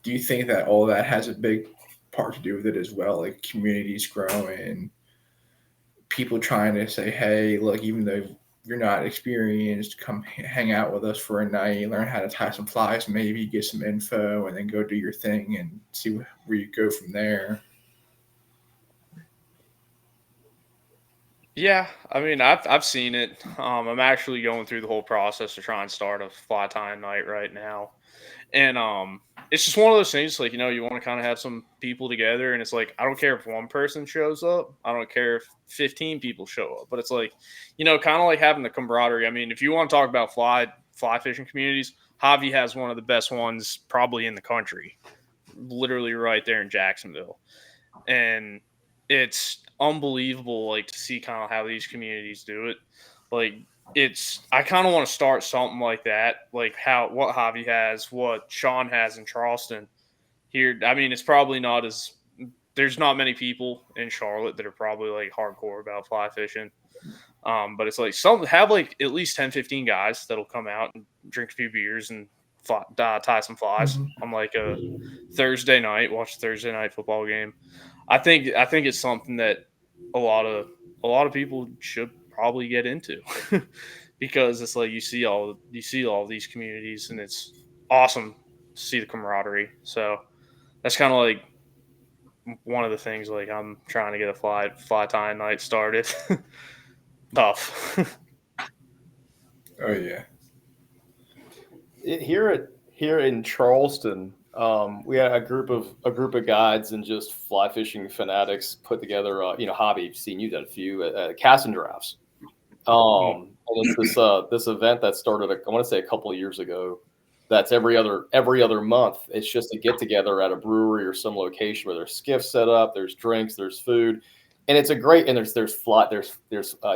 Do you think that all that has a big part to do with it as well? Like communities growing, people trying to say, hey, look, even though you're not experienced, come hang out with us for a night, learn how to tie some flies, maybe get some info, and then go do your thing and see where you go from there. Yeah, I mean, I've seen it. I'm actually going through the whole process to try and start a fly tying night right now, and it's just one of those things. Like you want to kind of have some people together, and it's like I don't care if one person shows up. I don't care if 15 people show up, but it's like kind of like having the camaraderie. I mean, if you want to talk about fly fishing communities, Javi has one of the best ones probably in the country, literally right there in Jacksonville, and it's unbelievable like to see kind of how these communities do it. Like I kind of want to start something like that, like what Javi has, what Sean has in Charleston here. I mean, it's probably not there's not many people in Charlotte that are probably like hardcore about fly fishing. But it's like have like at least 10, 15 guys that'll come out and drink a few beers and tie some flies on like a Thursday night, watch the Thursday night football game. I think it's something that a lot of people should probably get into because it's like you see all these communities and it's awesome to see the camaraderie. So that's kind of like one of the things like I'm trying to get a fly tying night started. Tough. Oh yeah. Here in Charleston, We had a group of guides and just fly fishing fanatics put together, hobby. I've seen you done a few casting drafts. And it's this event that started, I want to say, a couple of years ago. That's every other month. It's just a get together at a brewery or some location where there's skiffs set up, there's drinks, there's food, and it's a great. And there's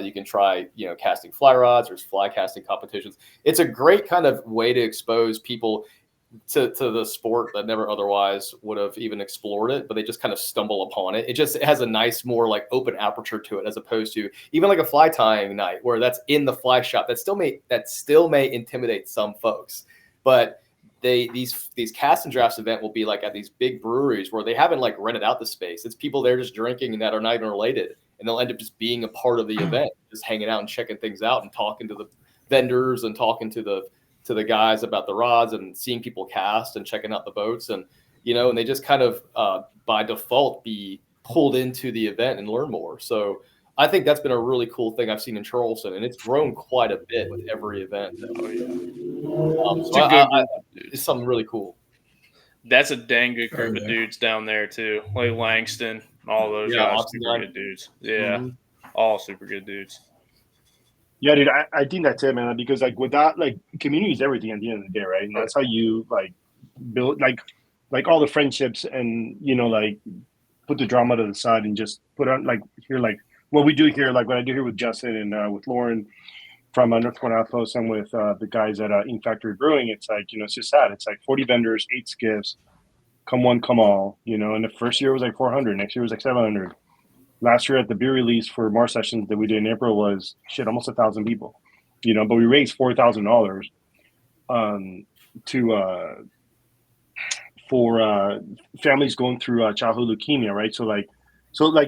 you can try casting fly rods. There's fly casting competitions. It's a great kind of way to expose people to the sport that never otherwise would have even explored it, but they just kind of stumble upon it. It has a nice, more like open aperture to it, as opposed to even like a fly tying night where that's in the fly shop. That still may intimidate some folks, but these cast and drafts event will be like at these big breweries where they haven't like rented out the space. It's people there just drinking and that are not even related, and they'll end up just being a part of the event, just hanging out and checking things out and talking to the vendors and talking to the guys about the rods and seeing people cast and checking out the boats, and and they just kind of by default be pulled into the event and learn more. So I think that's been a really cool thing I've seen in Charleston, and it's grown quite a bit with every event. It's something really cool. That's a dang good group of dudes down there too, like Langston, all those guys, super good dudes. Yeah, all super good dudes. Yeah, dude, I think that's it, man. Because like without like community is everything at the end of the day, right? And that's how you like build like all the friendships and like put the drama to the side and just put on like here like what we do here, like what I do here with Justin and with Lauren from North Point Outpost and with the guys at Ink Factory Brewing. It's like it's just sad. It's like 40 vendors, 8 skiffs, come one, come all. And the first year was like 400. Next year was like 700. Last year at the beer release for Mars Sessions that we did in April was almost 1,000 people, but we raised $4,000 for families going through childhood leukemia, right? So like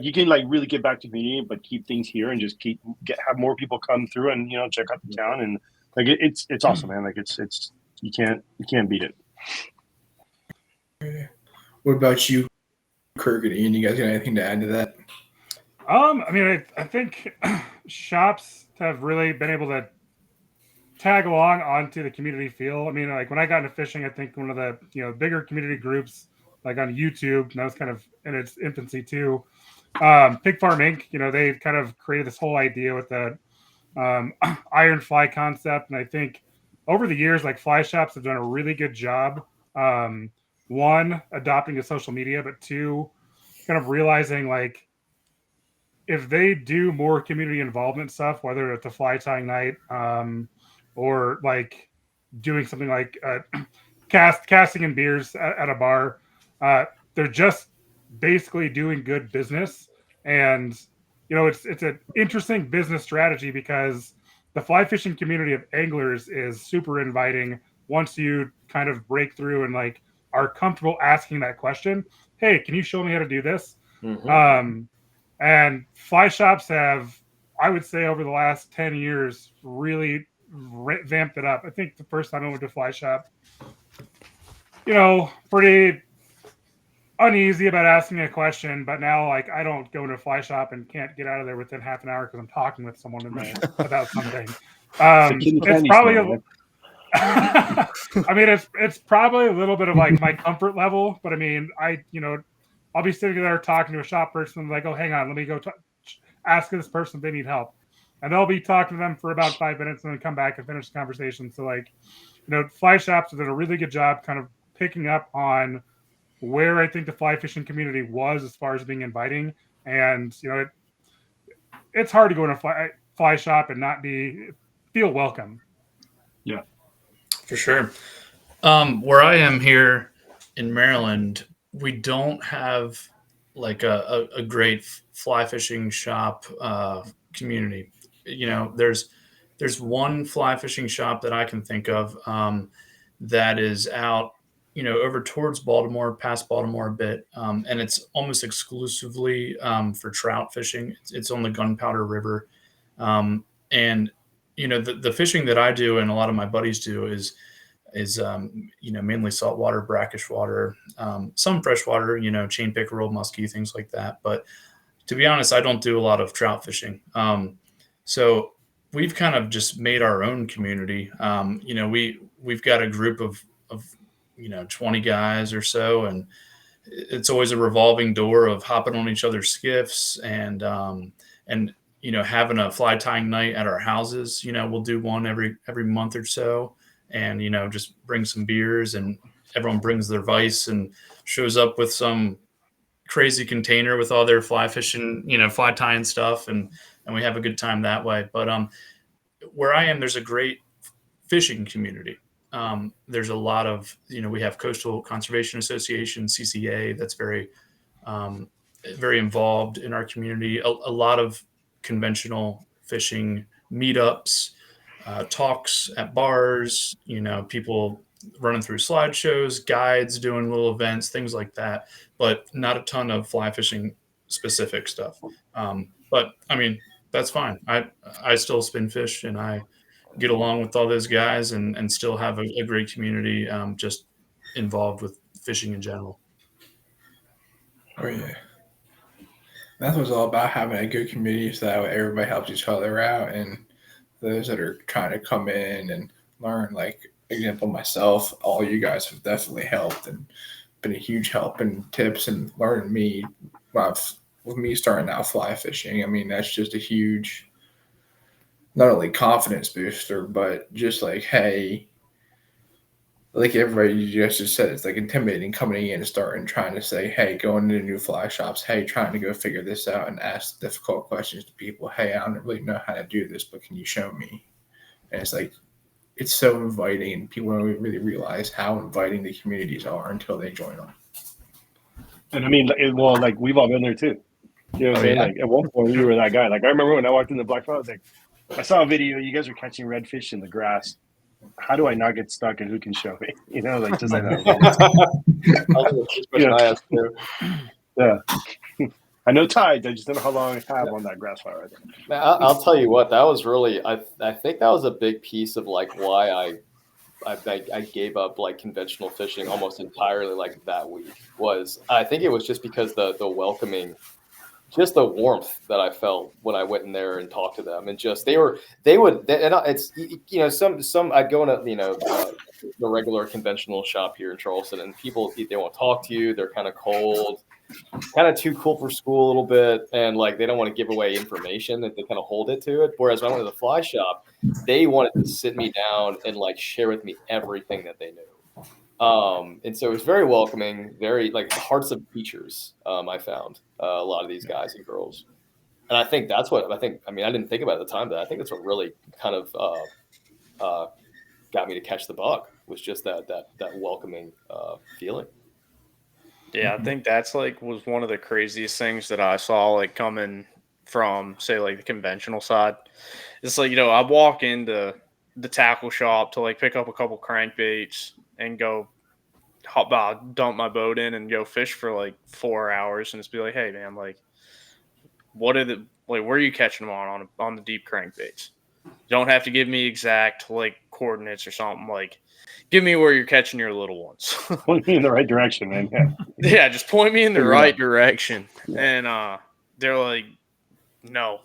you can like really get back to community, but keep things here and just have more people come through and check out the town, and like it's awesome, man. Like it's you can't beat it. What about you, Kirk and Ian? You guys got anything to add to that? I mean, I think shops have really been able to tag along onto the community feel. I mean, like when I got into fishing, I think one of the bigger community groups, like on YouTube, and that was kind of in its infancy too. Pig Farm Inc. They kind of created this whole idea with the iron fly concept, and I think over the years, like fly shops have done a really good job. One, adopting to social media, but two, kind of realizing like, if they do more community involvement stuff, whether it's a fly tying night or like doing something like casting and beers at a bar, they're just basically doing good business. And, it's an interesting business strategy because the fly fishing community of anglers is super inviting once you kind of break through and like are comfortable asking that question. Hey, can you show me how to do this? Mm-hmm. And fly shops have, I would say, over the last 10 years, really vamped it up. I think the first time I went to a fly shop, pretty uneasy about asking a question, but now like I don't go into a fly shop and can't get out of there within half an hour because I'm talking with someone in there about something. It's probably I mean, it's probably a little bit of like my comfort level, but I mean, I'll be sitting there talking to a shop person, like, oh, hang on, let me go ask this person if they need help. And they'll be talking to them for about 5 minutes and then come back and finish the conversation. So, like, fly shops have done a really good job kind of picking up on where I think the fly fishing community was as far as being inviting. And, it's hard to go in a fly shop and not feel welcome. Yeah, for sure. Where I am here in Maryland, we don't have like a great fly fishing shop community. There's one fly fishing shop that I can think of that is out, over towards Baltimore, past Baltimore a bit, and it's almost exclusively for trout fishing. It's on the Gunpowder River, and the fishing that I do and a lot of my buddies do is mainly saltwater, brackish water, some freshwater, chain pickerel, muskie, things like that. But to be honest, I don't do a lot of trout fishing. So we've kind of just made our own community. We've got a group of 20 guys or so, and it's always a revolving door of hopping on each other's skiffs and having a fly tying night at our houses. We'll do one every month or so, and just bring some beers, and everyone brings their vice and shows up with some crazy container with all their fly fishing, fly tying stuff, and we have a good time that way. But where I am, there's a great fishing community. There's a lot of, we have Coastal Conservation Association, CCA, that's very, very involved in our community. A lot of conventional fishing meetups, talks at bars, people running through slideshows, guides doing little events, things like that, but not a ton of fly fishing specific stuff. But I mean, that's fine. I still spin fish, and I get along with all those guys and still have a great community just involved with fishing in general. Oh yeah, that's what's all about, having a good community so that way everybody helps each other out, and those that are trying to come in and learn, like example myself, all you guys have definitely helped and been a huge help and tips and learning me with me starting out fly fishing. I mean, that's just a huge, not only confidence booster, but just like, hey, like everybody just said, it's like intimidating coming in and starting trying to say, hey, going into new fly shops, hey, trying to go figure this out and ask difficult questions to people. Hey, I don't really know how to do this, but can you show me? And it's like, it's so inviting, and people don't really realize how inviting the communities are until they join them. And I mean, well, like we've all been there too. You know what I'm saying? Yeah. Like at one point, you were that guy. Like I remember when I walked into Black Fly, I was like, I saw a video. You guys were catching redfish in the grass. How do I not get stuck, and who can show me? Like just like that. Yeah. I know tides. I just don't know how long I have on that grass fly right there. Man, I'll tell you what, that was really, I think that was a big piece of like why I gave up like conventional fishing almost entirely like that week. I think it was just because the welcoming, just the warmth that I felt when I went in there and talked to them, and just and it's some I'd go in the regular conventional shop here in Charleston, and people, they won't talk to you, they're kind of cold, kind of too cool for school a little bit, and like they don't want to give away information, that they kind of hold it to it. Whereas when I went to the fly shop, they wanted to sit me down and like share with me everything that they knew. And so it was very welcoming, very like hearts of teachers. I found a lot of these guys and girls, and I think that's what I think. I mean, I didn't think about it at the time, but I think that's what really kind of got me to catch the bug, was just that welcoming feeling. Yeah, I think that's like was one of the craziest things that I saw, like coming from, say, like the conventional side. It's like, I walk into the tackle shop to like pick up a couple crankbaits and go dump my boat in and go fish for like 4 hours, and just be like, hey man, like where are you catching them on the deep crankbaits? You don't have to give me exact like coordinates or something. Like, give me where you're catching your little ones. Point me in the right direction, man. Yeah. Yeah, just point me in the right direction. And they're like, no.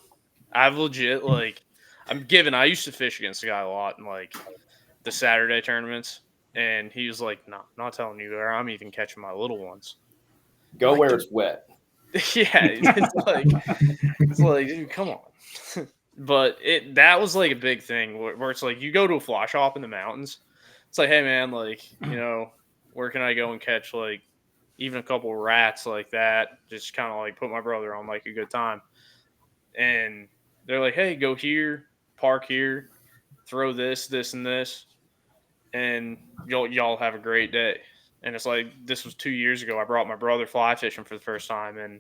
I've legit, like, I used to fish against the guy a lot in like the Saturday tournaments, and he was like, no, I'm not telling you where I'm even catching my little ones. Go like, where it's wet. Yeah, it's like, dude, come on. But that was like a big thing where it's like, you go to a fly shop in the mountains, it's like, hey man, like, where can I go and catch like even a couple rats like that? Just kind of like put my brother on like a good time. And they're like, hey, go here, park here, throw this, and this, and y'all have a great day. And it's like, this was 2 years ago. I brought my brother fly fishing for the first time, and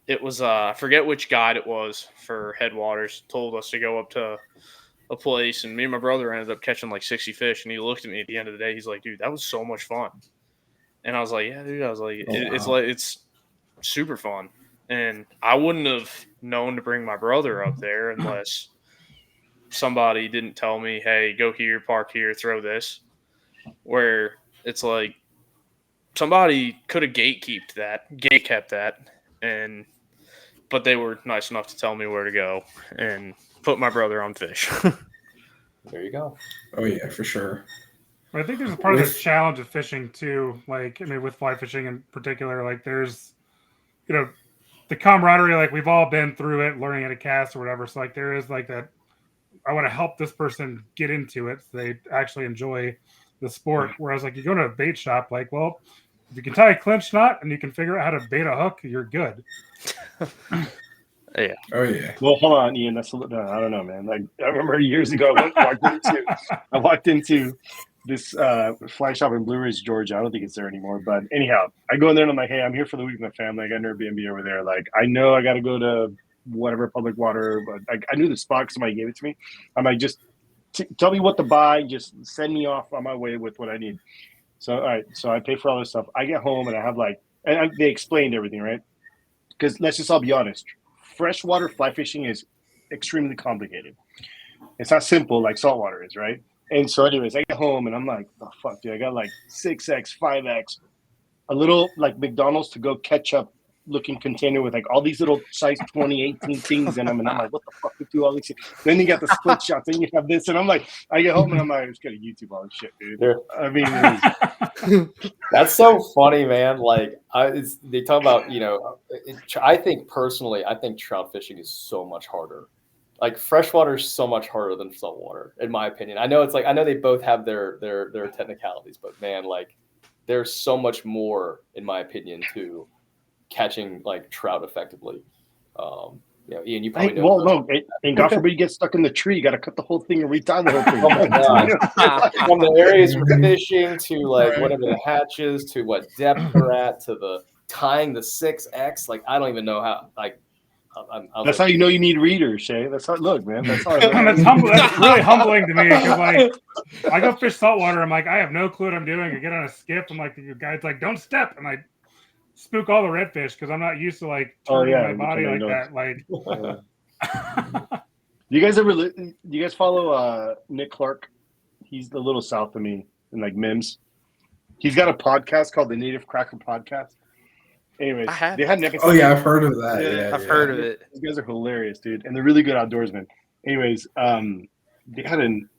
it was I forget which guide it was for Headwaters, told us to go up to a place, and me and my brother ended up catching like 60 fish. And he looked at me at the end of the day, he's like, dude, that was so much fun. And I was like, yeah, dude. I was like, it's super fun. And I wouldn't have known to bring my brother up there unless somebody didn't tell me, hey, go here, park here, throw this. Where it's like, somebody could have gate kept that, but they were nice enough to tell me where to go and put my brother on fish. There you go. Oh yeah, for sure. But I think there's a part of the challenge of fishing too. Like, I mean, with fly fishing in particular, like there's, the camaraderie. Like we've all been through it, learning how to cast or whatever. So like there is like that. I want to help this person get into it so they actually enjoy the sport. Whereas like you go to a bait shop, like, well, if you can tie a clinch knot and you can figure out how to bait a hook, you're good. Yeah. Oh yeah. Well, hold on, Ian. I don't know, man. Like I remember years ago, I walked into this fly shop in Blue Ridge, Georgia. I don't think it's there anymore. But anyhow, I go in there and I'm like, hey, I'm here for the week with my family. I got an Airbnb over there. Like, I know I got to go to whatever public water, but I knew the spot because somebody gave it to me. I'm like, just tell me what to buy. Just send me off on my way with what I need. So, all right. So I pay for all this stuff. I get home and I have they explained everything, right? Because let's just all be honest. Freshwater fly fishing is extremely complicated. It's not simple like saltwater is, right? And so anyways, I get home and I'm like, oh, fuck, dude. I got like 6X, 5X, a little like McDonald's to go ketchup looking container with like all these little size 20, 18 things in them. And I'm like, what the fuck to do all these things? Then you got the split shots. Then you have this. And I'm like, I get home and I'm like, I'm just going to YouTube all this shit, dude. Yeah. I mean, That's so funny, man. Like they talk about, I think personally, I think trout fishing is so much harder. Like freshwater is so much harder than saltwater, in my opinion. I know they both have their technicalities, but man, like there's so much more, in my opinion, to catching like trout effectively. Ian, you probably know. Well, no, and God forbid you get stuck in the tree. You got to cut the whole thing and retie the whole thing. Oh my God. From the areas for fishing to like whatever the hatch is, to what depth they're at, to the tying the 6X. Like I don't even know how. Like that's how you know you need readers, Shay. That's how. Look, man. That's how. That's really humbling to me because like I go fish saltwater. I'm like, I have no clue what I'm doing. I get on a skiff. I'm like, the guy's like, don't step, and I spook all the redfish because I'm not used to like turning my body like that. Like, do you guys follow Nick Clark? He's a little south of me in like Mims. He's got a podcast called the Native Cracker Podcast. Anyways, they had Nick. Oh yeah, I've heard of that. Yeah, I've heard of it. These guys are hilarious, dude, and they're really good outdoorsmen. Anyways,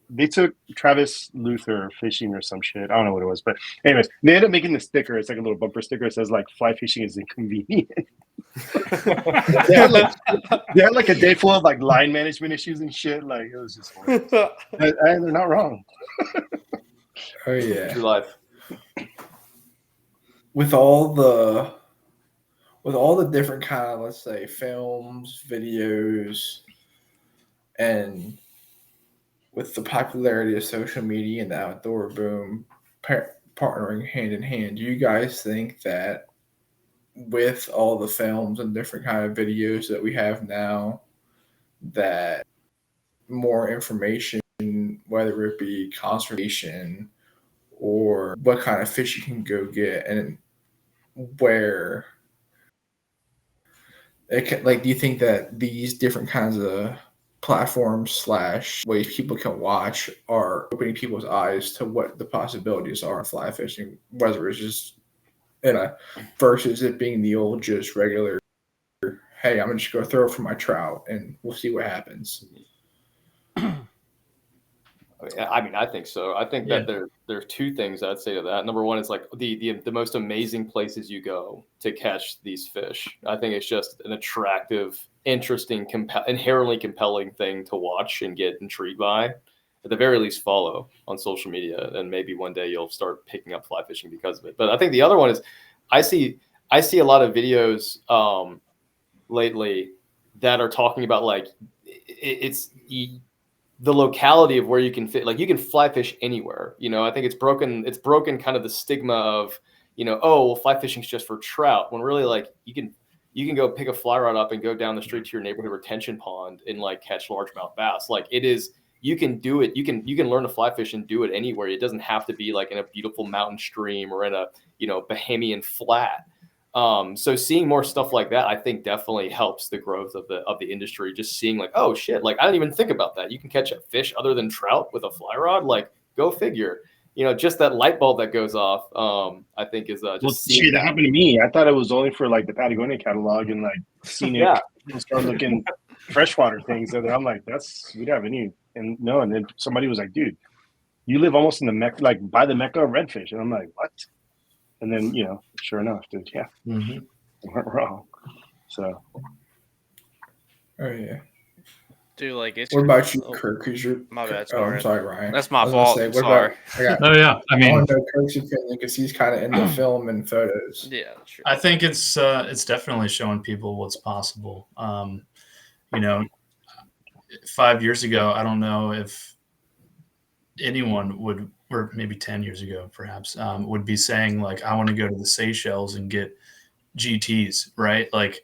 they took Travis Luther fishing or some shit. I don't know what it was, but anyways, they ended up making the sticker. It's like a little bumper sticker. It says like fly fishing is inconvenient. they had like a day full of like line management issues and shit. Like it was just and they're not wrong. Oh yeah. True life. With all the different kind of, let's say, films, videos, and with the popularity of social media and the outdoor boom partnering hand in hand, do you guys think that with all the films and different kind of videos that we have now, that more information, whether it be conservation or what kind of fish you can go get and where it can, like, do you think that these different kinds of platforms / ways people can watch are opening people's eyes to what the possibilities are in fly fishing, whether it's just versus it being the old just regular, hey, I'm just going to throw for my trout and we'll see what happens? I mean, I think so. I think that there are two things I'd say to that. Number one is like the most amazing places you go to catch these fish. I think it's just an attractive, interesting, inherently compelling thing to watch and get intrigued by. At the very least, follow on social media, and maybe one day you'll start picking up fly fishing because of it. But I think the other one is I see a lot of videos lately that are talking about like the locality of where you can fit, like you can fly fish anywhere. I think it's broken kind of the stigma of, oh, well, fly fishing is just for trout, when really like you can go pick a fly rod up and go down the street to your neighborhood retention pond and like catch largemouth bass. Like it is, you can do it. You can learn to fly fish and do it anywhere. It doesn't have to be like in a beautiful mountain stream or in a, Bahamian flat. So seeing more stuff like that, I think definitely helps the growth of the industry. Just seeing like, oh shit, like I didn't even think about that. You can catch a fish other than trout with a fly rod. Like go figure. Just that light bulb that goes off. I think is just. Shit, that happened to me. I thought it was only for like the Patagonia catalog and like scenic. And start looking freshwater things. And I'm like, we don't have any. And no, and then somebody was like, dude, you live almost in the Mecca, like by the Mecca of redfish. And I'm like, what? And then, sure enough, dude, yeah, Mhm. I weren't wrong. So Oh yeah. Dude, like it's. What about you, Oh, Kirk? Cause you're. my bad. Oh, I'm Sorry. sorry, Ryan. That's I my was gonna fault. say, what Sorry. about? Oh yeah, I I mean, want to know Kirk's opinion because he's kind of into film and photos. Yeah, sure. I think it's definitely showing people what's possible. 5 years ago, I don't know if anyone would, or maybe 10 years ago, perhaps, would be saying like, I want to go to the Seychelles and get GTs, right? Like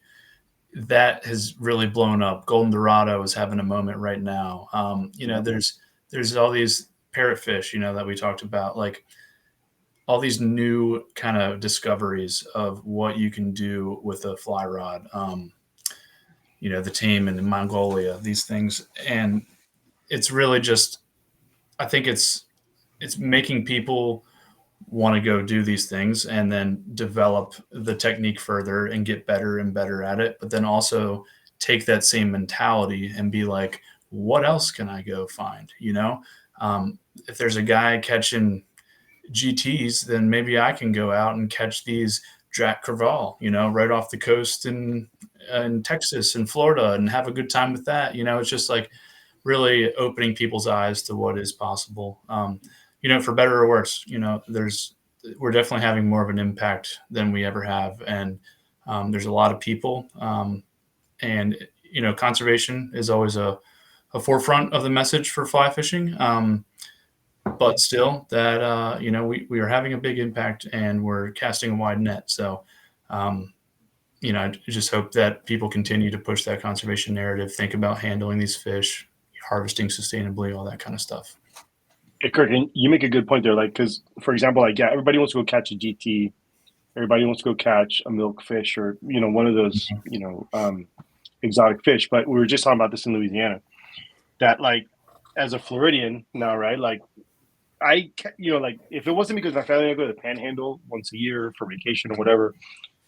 that has really blown up. Golden Dorado is having a moment right now. There's all these parrotfish, that we talked about, like all these new kind of discoveries of what you can do with a fly rod. The tame in Mongolia, these things, and it's really just, I think it's making people want to go do these things and then develop the technique further and get better and better at it, but then also take that same mentality and be like, what else can I go find? If there's a guy catching GTs, then maybe I can go out and catch these Jack Crevalle, right off the coast in Texas and Florida and have a good time with that. It's just like really opening people's eyes to what is possible. For better or worse, we're definitely having more of an impact than we ever have. And there's a lot of people and conservation is always a forefront of the message for fly fishing. But still that, we are having a big impact and we're casting a wide net. So, I just hope that people continue to push that conservation narrative, think about handling these fish, harvesting sustainably, all that kind of stuff. Hey, Kirk, and you make a good point there. Like, because for example, like, yeah, everybody wants to go catch a GT, everybody wants to go catch a milkfish or one of those exotic fish. But we were just talking about this in Louisiana. That like, as a Floridian now, right? Like, like if it wasn't because my family, I go to the Panhandle once a year for vacation or whatever.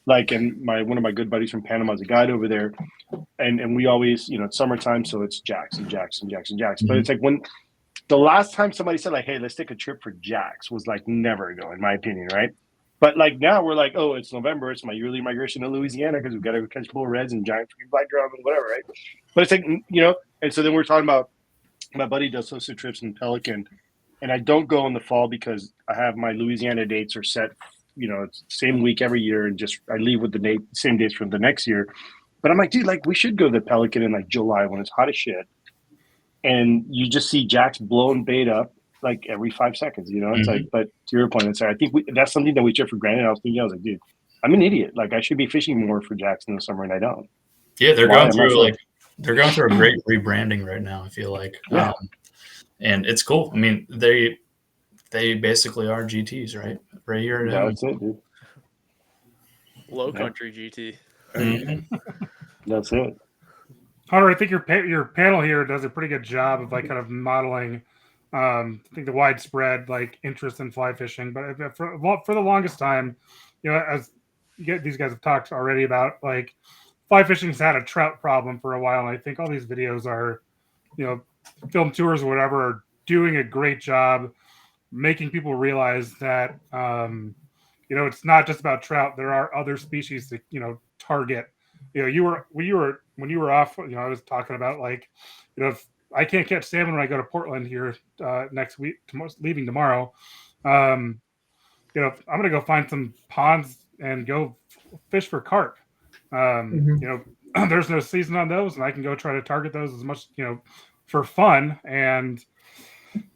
Like, and one of my good buddies from Panama is a guide over there, and we always, it's summertime, so it's jacks and jacks and jacks and jacks. But it's like when the last time somebody said like, hey, let's take a trip for jacks was like never ago, in my opinion, right? But like now we're like, oh, it's November, it's my yearly migration to Louisiana because we've got to go catch bull reds and giant freaking black drum and whatever, right? But it's like, and so then we're talking about my buddy does social trips in Pelican, and I don't go in the fall because I have my Louisiana dates are set, it's the same week every year, and just I leave with the same dates from the next year. But I'm like, dude, like we should go to the Pelican in like July when it's hot as shit. And you just see jacks blowing bait up like every 5 seconds, It's like, but to your point, it's like, I think that's something that we took for granted. I was like, dude, I'm an idiot. Like I should be fishing more for jacks in the summer, and I don't. Yeah, they're going through a great rebranding right now, I feel like. Yeah. And it's cool. I mean, they basically are GTs, right? Right here. That's it, dude. Low country GT. Mm-hmm. That's it. Hunter, I think your panel here does a pretty good job of like kind of modeling, I think the widespread like interest in fly fishing. But for the longest time, as these guys have talked already about, like fly fishing's had a trout problem for a while, and I think all these videos are, film tours or whatever, are doing a great job making people realize that, it's not just about trout. There are other species to target. When you were off, I was talking about like, if I can't catch salmon when I go to Portland here next week, leaving tomorrow, I'm gonna go find some ponds and go fish for carp. There's no season on those, and I can go try to target those as much, for fun. And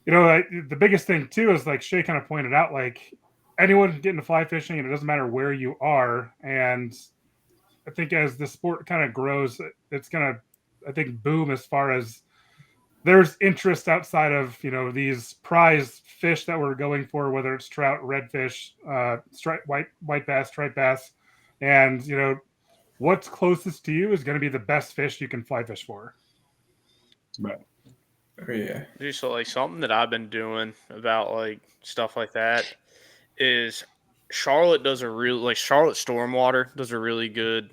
the biggest thing too is like Shay kind of pointed out, like anyone can get into fly fishing, and it doesn't matter where you are. And I think as the sport kind of grows, it's gonna, I think, boom as far as there's interest outside of these prize fish that we're going for, whether it's trout, redfish, white bass, striped bass, and what's closest to you is going to be the best fish you can fly fish for. Right. Oh, yeah. Just like something that I've been doing about like stuff like that is Charlotte Stormwater does a really good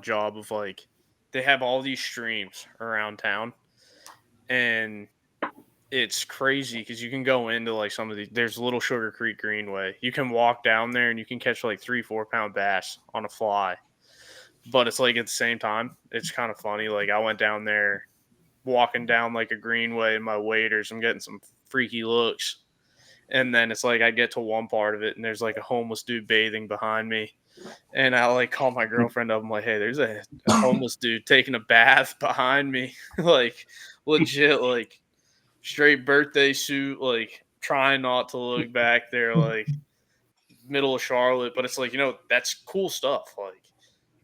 job of like, they have all these streams around town, and it's crazy because you can go into like some of the there's Little Sugar Creek Greenway. You can walk down there and you can catch like 3-4 pound bass on a fly. But it's like at the same time, it's kind of funny. Like I went down there walking down like a greenway in my waders. I'm getting some freaky looks. And then it's like I get to one part of it and there's like a homeless dude bathing behind me. And I like call my girlfriend up. I'm like, hey, there's a homeless dude taking a bath behind me. Like legit, like straight birthday suit, like trying not to look back there, like middle of Charlotte. But it's like, that's cool stuff. Like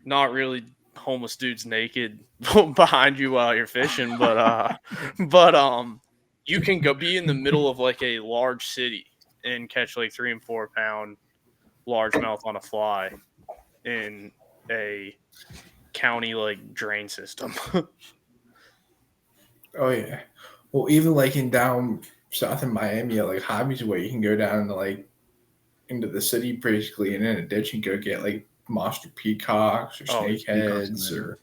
not really homeless dudes naked behind you while you're fishing, but you can go be in the middle of like a large city and catch like 3 and 4 pound largemouth on a fly in a county like drain system. Oh yeah. Well, even like in down south in Miami, like Hobby's Way, you can go down into the city basically, and in a ditch and go get like monster peacocks or snakeheads or.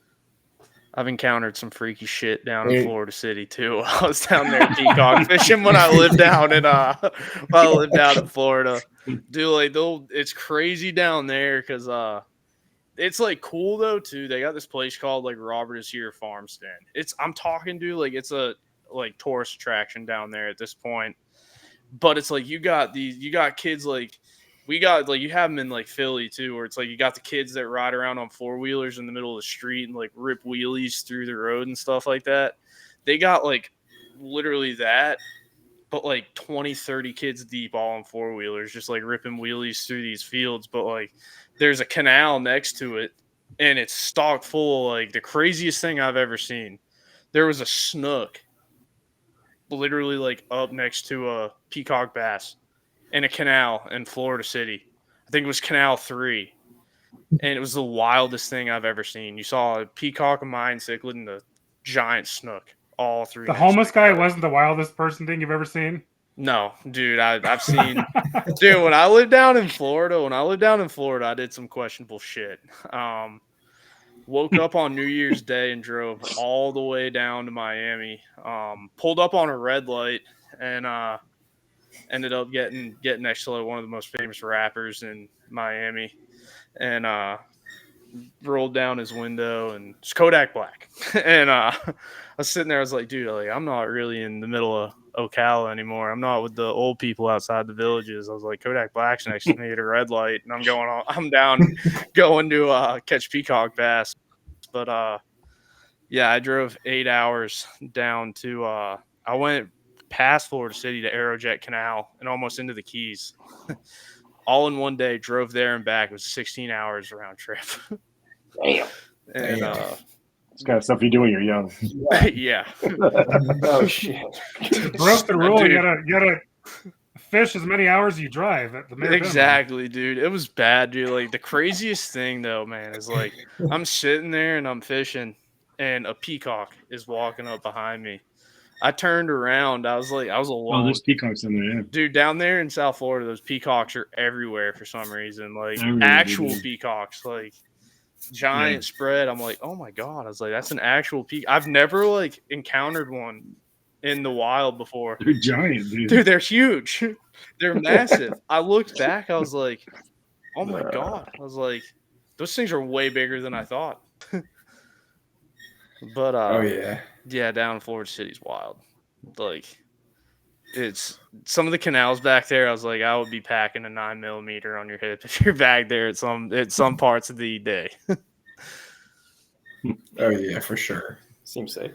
I've encountered some freaky shit down in Florida City too. I was down there peacock fishing when I lived down in Florida. Dude, like it's crazy down there because it's like cool though too. They got this place called like Robert is Here Farm Stand. I'm talking to like it's a like tourist attraction down there at this point. But it's like you got kids like we got like you have them in like Philly too, where it's like you got the kids that ride around on 4-wheelers in the middle of the street and like rip wheelies through the road and stuff like that. They got like literally that, but like 20-30 kids deep all on 4-wheelers just like ripping wheelies through these fields. But like there's a canal next to it and it's stocked full of like the craziest thing I've ever seen. There was a snook literally like up next to a peacock bass in a canal in Florida City. I think it was Canal 3. And it was the wildest thing I've ever seen. You saw a peacock, a mine cichlid, and a giant snook all through. The homeless guy wasn't the wildest person thing you've ever seen? No, dude. I've seen... Dude, when I lived down in Florida, I did some questionable shit. Woke up on New Year's Day and drove all the way down to Miami. Pulled up on a red light and... ended up getting next to one of the most famous rappers in Miami, and rolled down his window and it's Kodak Black. And I was sitting there, I was like, dude, like I'm not really in the middle of Ocala anymore. I'm not with the old people outside the villages. I was like, Kodak Black's next to me at a red light, and I'm down going to catch peacock bass. But yeah, I drove 8 hours down to I went past Florida City to Aerojet Canal and almost into the Keys. All in one day, drove there and back. It was 16 hours round trip. Damn. And it's kind of stuff you do when you're young. Yeah. Oh shit. Broke the rule. You gotta fish as many hours as you drive at the minimum. Exactly, dude. It was bad, dude. Like the craziest thing though, man, is like I'm sitting there and I'm fishing and a peacock is walking up behind me. I turned around. I was alone. Oh, there's peacocks in there, yeah. Dude, down there in South Florida, those peacocks are everywhere for some reason. Like Everywhere, actual dude. peacocks, like giant spread. I'm like, oh my God. I was like, that's an actual peacock. I've never like encountered one in the wild before. They're giant, dude. Dude, they're huge. They're massive. I looked back. I was like, oh my God. I was like, those things are way bigger than I thought. But Oh yeah. yeah, down in Florida City's wild. Like, it's some of the canals back there. I was like, I would be packing a 9mm on your hip if you're back there at some parts of the day. Oh yeah, for sure. Seems safe.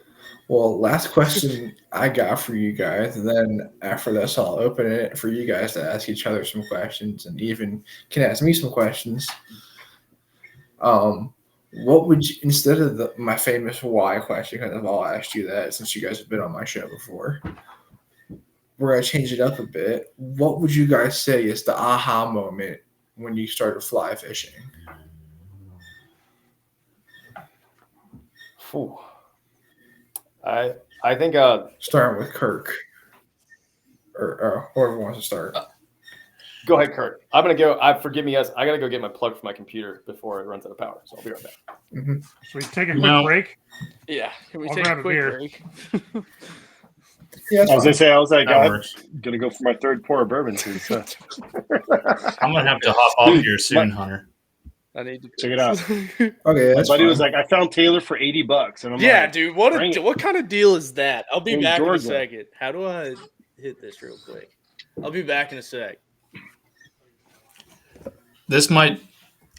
Well, last question I got for you guys, and then after this, I'll open it for you guys to ask each other some questions, and even can ask me some questions. What would you, instead of my famous why question, because I've all asked you that since you guys have been on my show before, we're going to change it up a bit. What would you guys say is the aha moment when you started fly fishing? Whew. I think Starting with Kirk, or whoever wants to start. Go ahead, Kurt. I'm gonna go. Forgive me, guys. I gotta go get my plug for my computer before it runs out of power. So I'll be right back. Mm-hmm. Should we take a quick break? Yeah. Can we I'll take grab a a quick beer. break? Yeah, that's I was gonna fine. say, I was like, That I'm works. gonna go for my third pour of bourbon. Since, I'm gonna have to hop off Dude, here soon, Hunter. I need to Check it out. Okay, My that's buddy fine. was like, I found Taylor for $80, and I'm Yeah, like, dude. bring it. What kind of deal is that? I'll be In back in a Georgia. second. How do I hit this real quick? I'll be back in a sec. This might.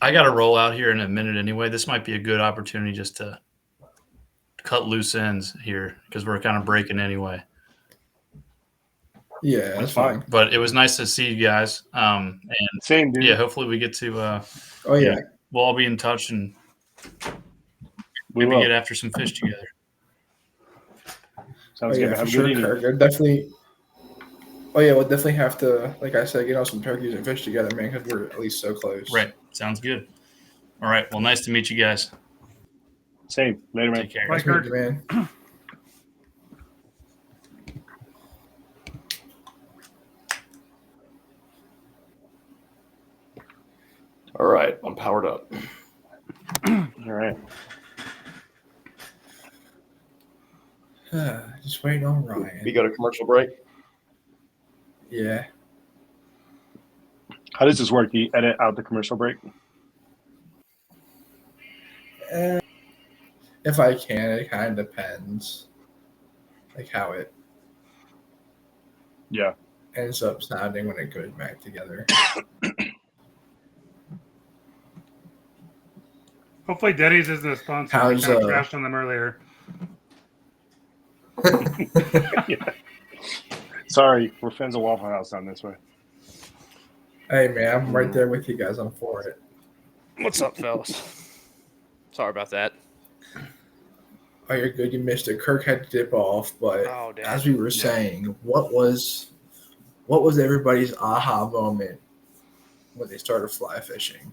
I got to roll out here in a minute anyway. This might be a good opportunity just to cut loose ends here because we're kind of breaking anyway. Yeah, that's fine. But it was nice to see you guys. And Same, dude. yeah, hopefully we get to. Oh yeah, We'll all be in touch and We maybe will. get after some fish together. Sounds oh good. yeah, Have for a good sure, evening. Kirk. I'd definitely. Oh yeah, we'll definitely have to, like I said, get on some turkeys and fish together, man, because we're at least so close. Right. Sounds good. All right. Well, nice to meet you guys. Same. Later, man. Take care. Bye, Nice meeting Kirk. you, man. All right, I'm powered up. All right. Just waiting on We Ryan. go to commercial break. Yeah. How does this work? Do you edit out the commercial break? If I can, it kind of depends, like how it Yeah. ends up sounding when it goes back together. Hopefully, Denny's isn't a sponsor. We How's, kind of trashed on them earlier. Sorry, we're fans of Waffle House down this way. Hey man, I'm right there with you guys. I'm for it. What's up, fellas? Sorry about that. Oh, you're good. You missed it. Kirk had to dip off, but Oh, damn. as we were saying, what was everybody's aha moment when they started fly fishing?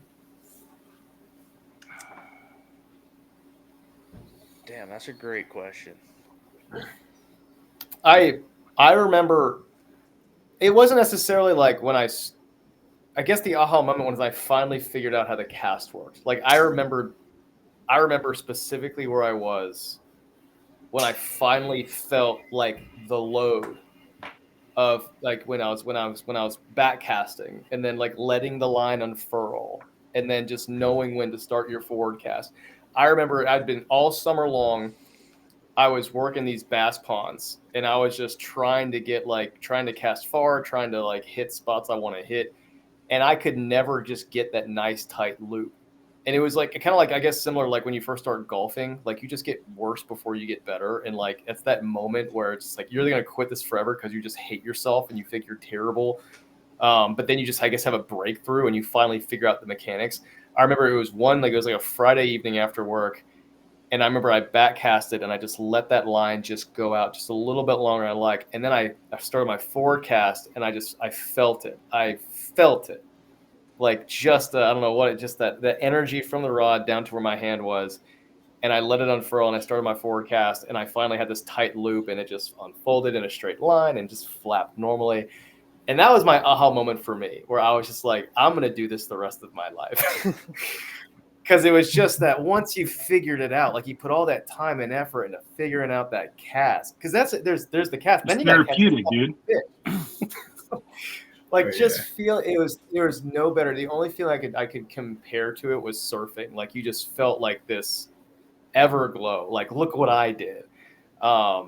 Damn, that's a great question. I remember it wasn't necessarily like when I guess the aha moment was I finally figured out how the cast worked. Like I remember specifically where I was when I finally felt like the load of like when I was back casting and then like letting the line unfurl and then just knowing when to start your forward cast. I remember I'd been all summer long. I was working these bass ponds and I was just trying to cast far, trying to like hit spots I want to hit. And I could never just get that nice tight loop. And it was like kind of like, I guess, similar like when you first start golfing, like you just get worse before you get better. And like, it's that moment where it's like, you're either going to quit this forever because you just hate yourself and you think you're terrible. But then you just, I guess, have a breakthrough and you finally figure out the mechanics. I remember it was a Friday evening after work. And I remember I backcasted and I just let that line just go out just a little bit longer than I like. And then I started my forward cast and I felt it. I felt it. Like just, I don't know what, just the energy from the rod down to where my hand was. And I let it unfurl and I started my forward cast and I finally had this tight loop and it just unfolded in a straight line and just flapped normally. And that was my aha moment for me where I was just like, I'm going to do this the rest of my life. Because it was just that once you figured it out, like you put all that time and effort into figuring out that cast. Because there's the cast. It's Then you gotta therapeutic, dude. Oh, feel there was no better. The only feeling I could compare to it was surfing. Like you just felt like this everglow. Like look what I did. I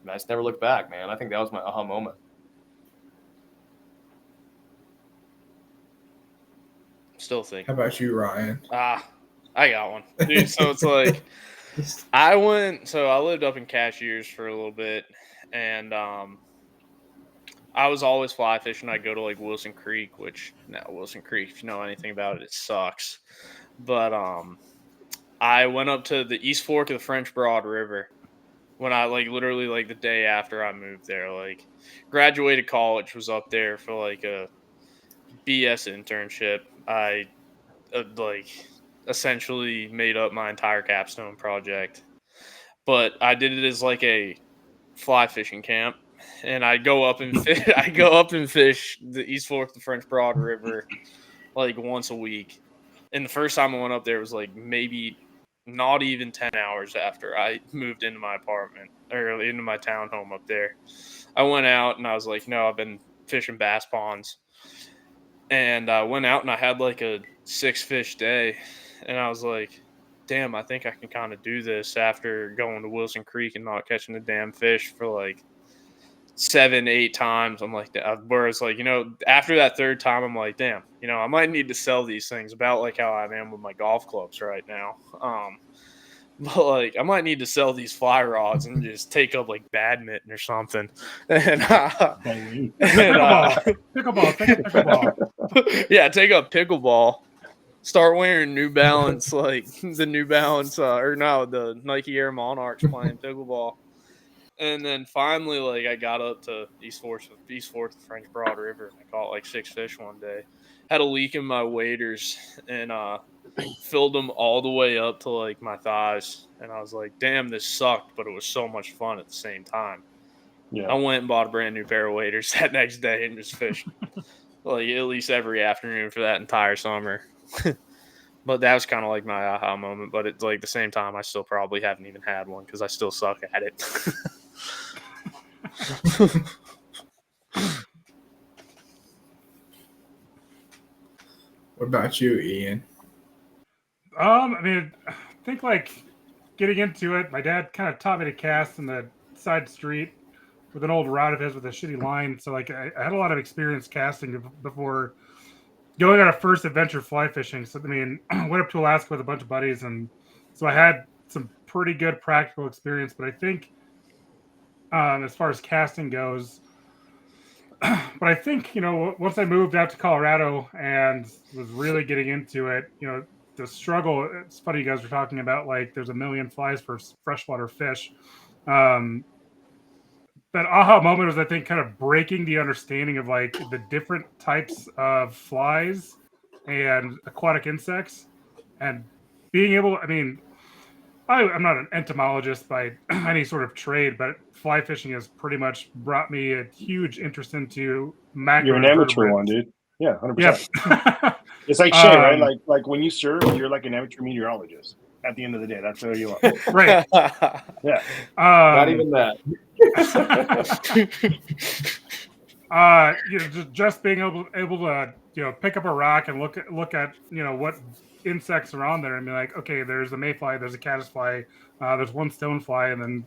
just never looked back, man. I think that was my aha moment. Still thinking. How about you, Ryan? I got one. Dude, so it's like I lived up in Cashiers for a little bit and I was always fly fishing. I'd go to like Wilson Creek, Wilson Creek, if you know anything about it, it sucks. But I went up to the East Fork of the French Broad River when I like literally like the day after I moved there, like graduated college, was up there for like a BS internship. I like essentially made up my entire capstone project, but I did it as like a fly fishing camp, and I go up and fish the East Fork of the French Broad River like once a week. And the first time I went up there was like maybe not even 10 hours after I moved into my apartment. or into my townhome up there. I went out and I was like, I've been fishing bass ponds. And I went out and I had like a 6-fish day. And I was like, damn, I think I can kind of do this after going to Wilson Creek and not catching a damn fish for like 7-8 times. I'm like, whereas like, after that third time, I'm like, damn, I might need to sell these things, about like how I am with my golf clubs right now. But like, I might need to sell these fly rods and just take up like badminton or something. And, Pickleball. yeah, take up pickleball. Start wearing New Balance, like the New Balance, the Nike Air Monarchs, playing pickleball. And then finally, like, I got up to East Fourth French Broad River, and I caught like 6 fish one day. Had a leak in my waders, and filled them all the way up to like my thighs. And I was like, damn, this sucked, but it was so much fun at the same time. Yeah. I went and bought a brand new pair of waders that next day and just fished like at least every afternoon for that entire summer. But that was kind of like my aha moment. But it's like at the same time, I still probably haven't even had one because I still suck at it. What about you, Ian? I think like getting into it, my dad kind of taught me to cast in the side street with an old rod of his with a shitty line. So like I had a lot of experience casting before going on a first adventure fly fishing. So I went up to Alaska with a bunch of buddies, and so I had some pretty good practical experience. But I think as far as casting goes, but I think once I moved out to Colorado and was really getting into it, the struggle. It's funny you guys were talking about like there's a million flies for freshwater fish. That aha moment was, I think, kind of breaking the understanding of like the different types of flies and aquatic insects, and being able. I'm not an entomologist by any sort of trade, but fly fishing has pretty much brought me a huge interest into macro. You're an amateur one, dude. Yeah, 100%. Yep. It's like Shay, right? Like when you surf, you're like an amateur meteorologist. At the end of the day, that's who you are. Right. Yeah. Not even that. Just being able to pick up a rock and look at what insects are on there and be like, okay, there's a mayfly, there's a caddisfly, there's one stonefly, and then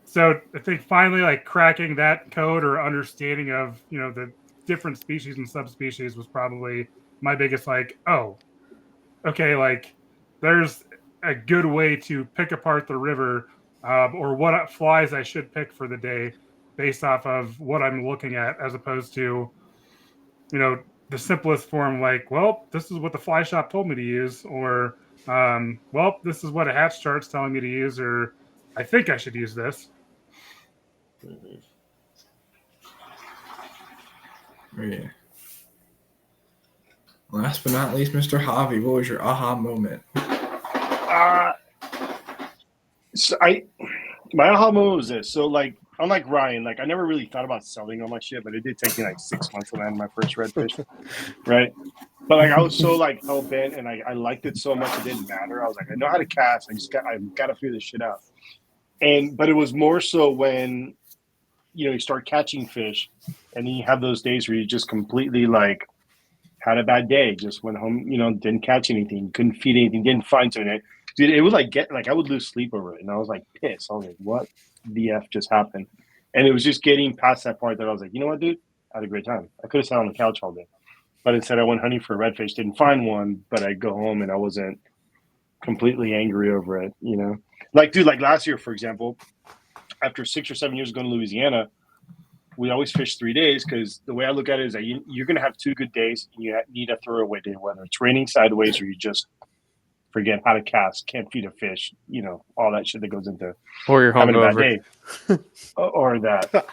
so I think finally like cracking that code or understanding of the different species and subspecies was probably my biggest like, oh, okay, like there's a good way to pick apart the river, or what flies I should pick for the day based off of what I'm looking at, as opposed to, the simplest form, like, well, this is what the fly shop told me to use, or, well, this is what a hatch chart's telling me to use, or I think I should use this. Yeah. Last but not least, Mr. Javi, what was your aha moment? So my aha moment was this. So like, unlike Ryan, like I never really thought about selling all my shit, but it did take me like 6 months to land my first redfish, right? But like I was so like hell bent, and I liked it so much it didn't matter. I was like, I know how to cast. I've got to figure this shit out. But it was more so when you start catching fish, and then you have those days where you just completely like had a bad day, just went home, didn't catch anything, couldn't feed anything, didn't find something. Dude, it would I would lose sleep over it, and I was like pissed. I was like, what the F just happened? And it was just getting past that point that I was like, you know what, dude? I had a great time. I could have sat on the couch all day. But instead I went hunting for redfish, didn't find one, but I'd go home and I wasn't completely angry over it, Like, dude, like last year, for example, after 6 or 7 years going to Louisiana, we always fish 3 days, because the way I look at it is that you're going to have 2 good days, and you need a throwaway day, whether it's raining sideways or you just forget how to cast, can't feed a fish, all that shit that goes into or you're having a bad hungover. day. Or that.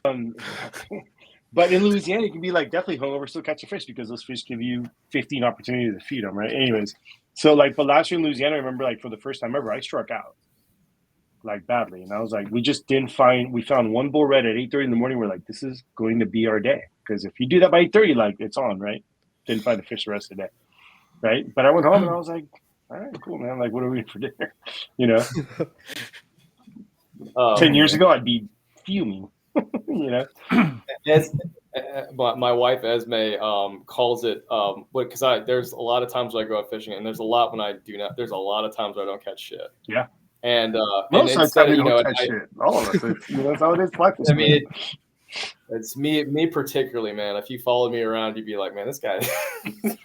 But in Louisiana, you can be like definitely hungover, still catch a fish, because those fish give you 15 opportunities to feed them, right? Anyways, so like, but last year in Louisiana, I remember like for the first time ever, I struck out like badly, and I was like, we found one bull red at 8:30 in the morning. We're like, this is going to be our day, because if you do that by 8:30, like it's on, right? Didn't find the fish the rest of the day, right? But I went home and I was like, all right, cool, man. Like, what are we for dinner? 10 years ago, I'd be fuming. You know, My wife Esme calls it because there's a lot of times when I go out fishing, and there's a lot when I do not. There's a lot of times where I don't catch shit. Yeah. And most and of the time, instead of, we don't catch shit. All of us. That's how it is. Fly fishing. I mean, it's me particularly, man. If you followed me around, you'd be like, man, this guy. I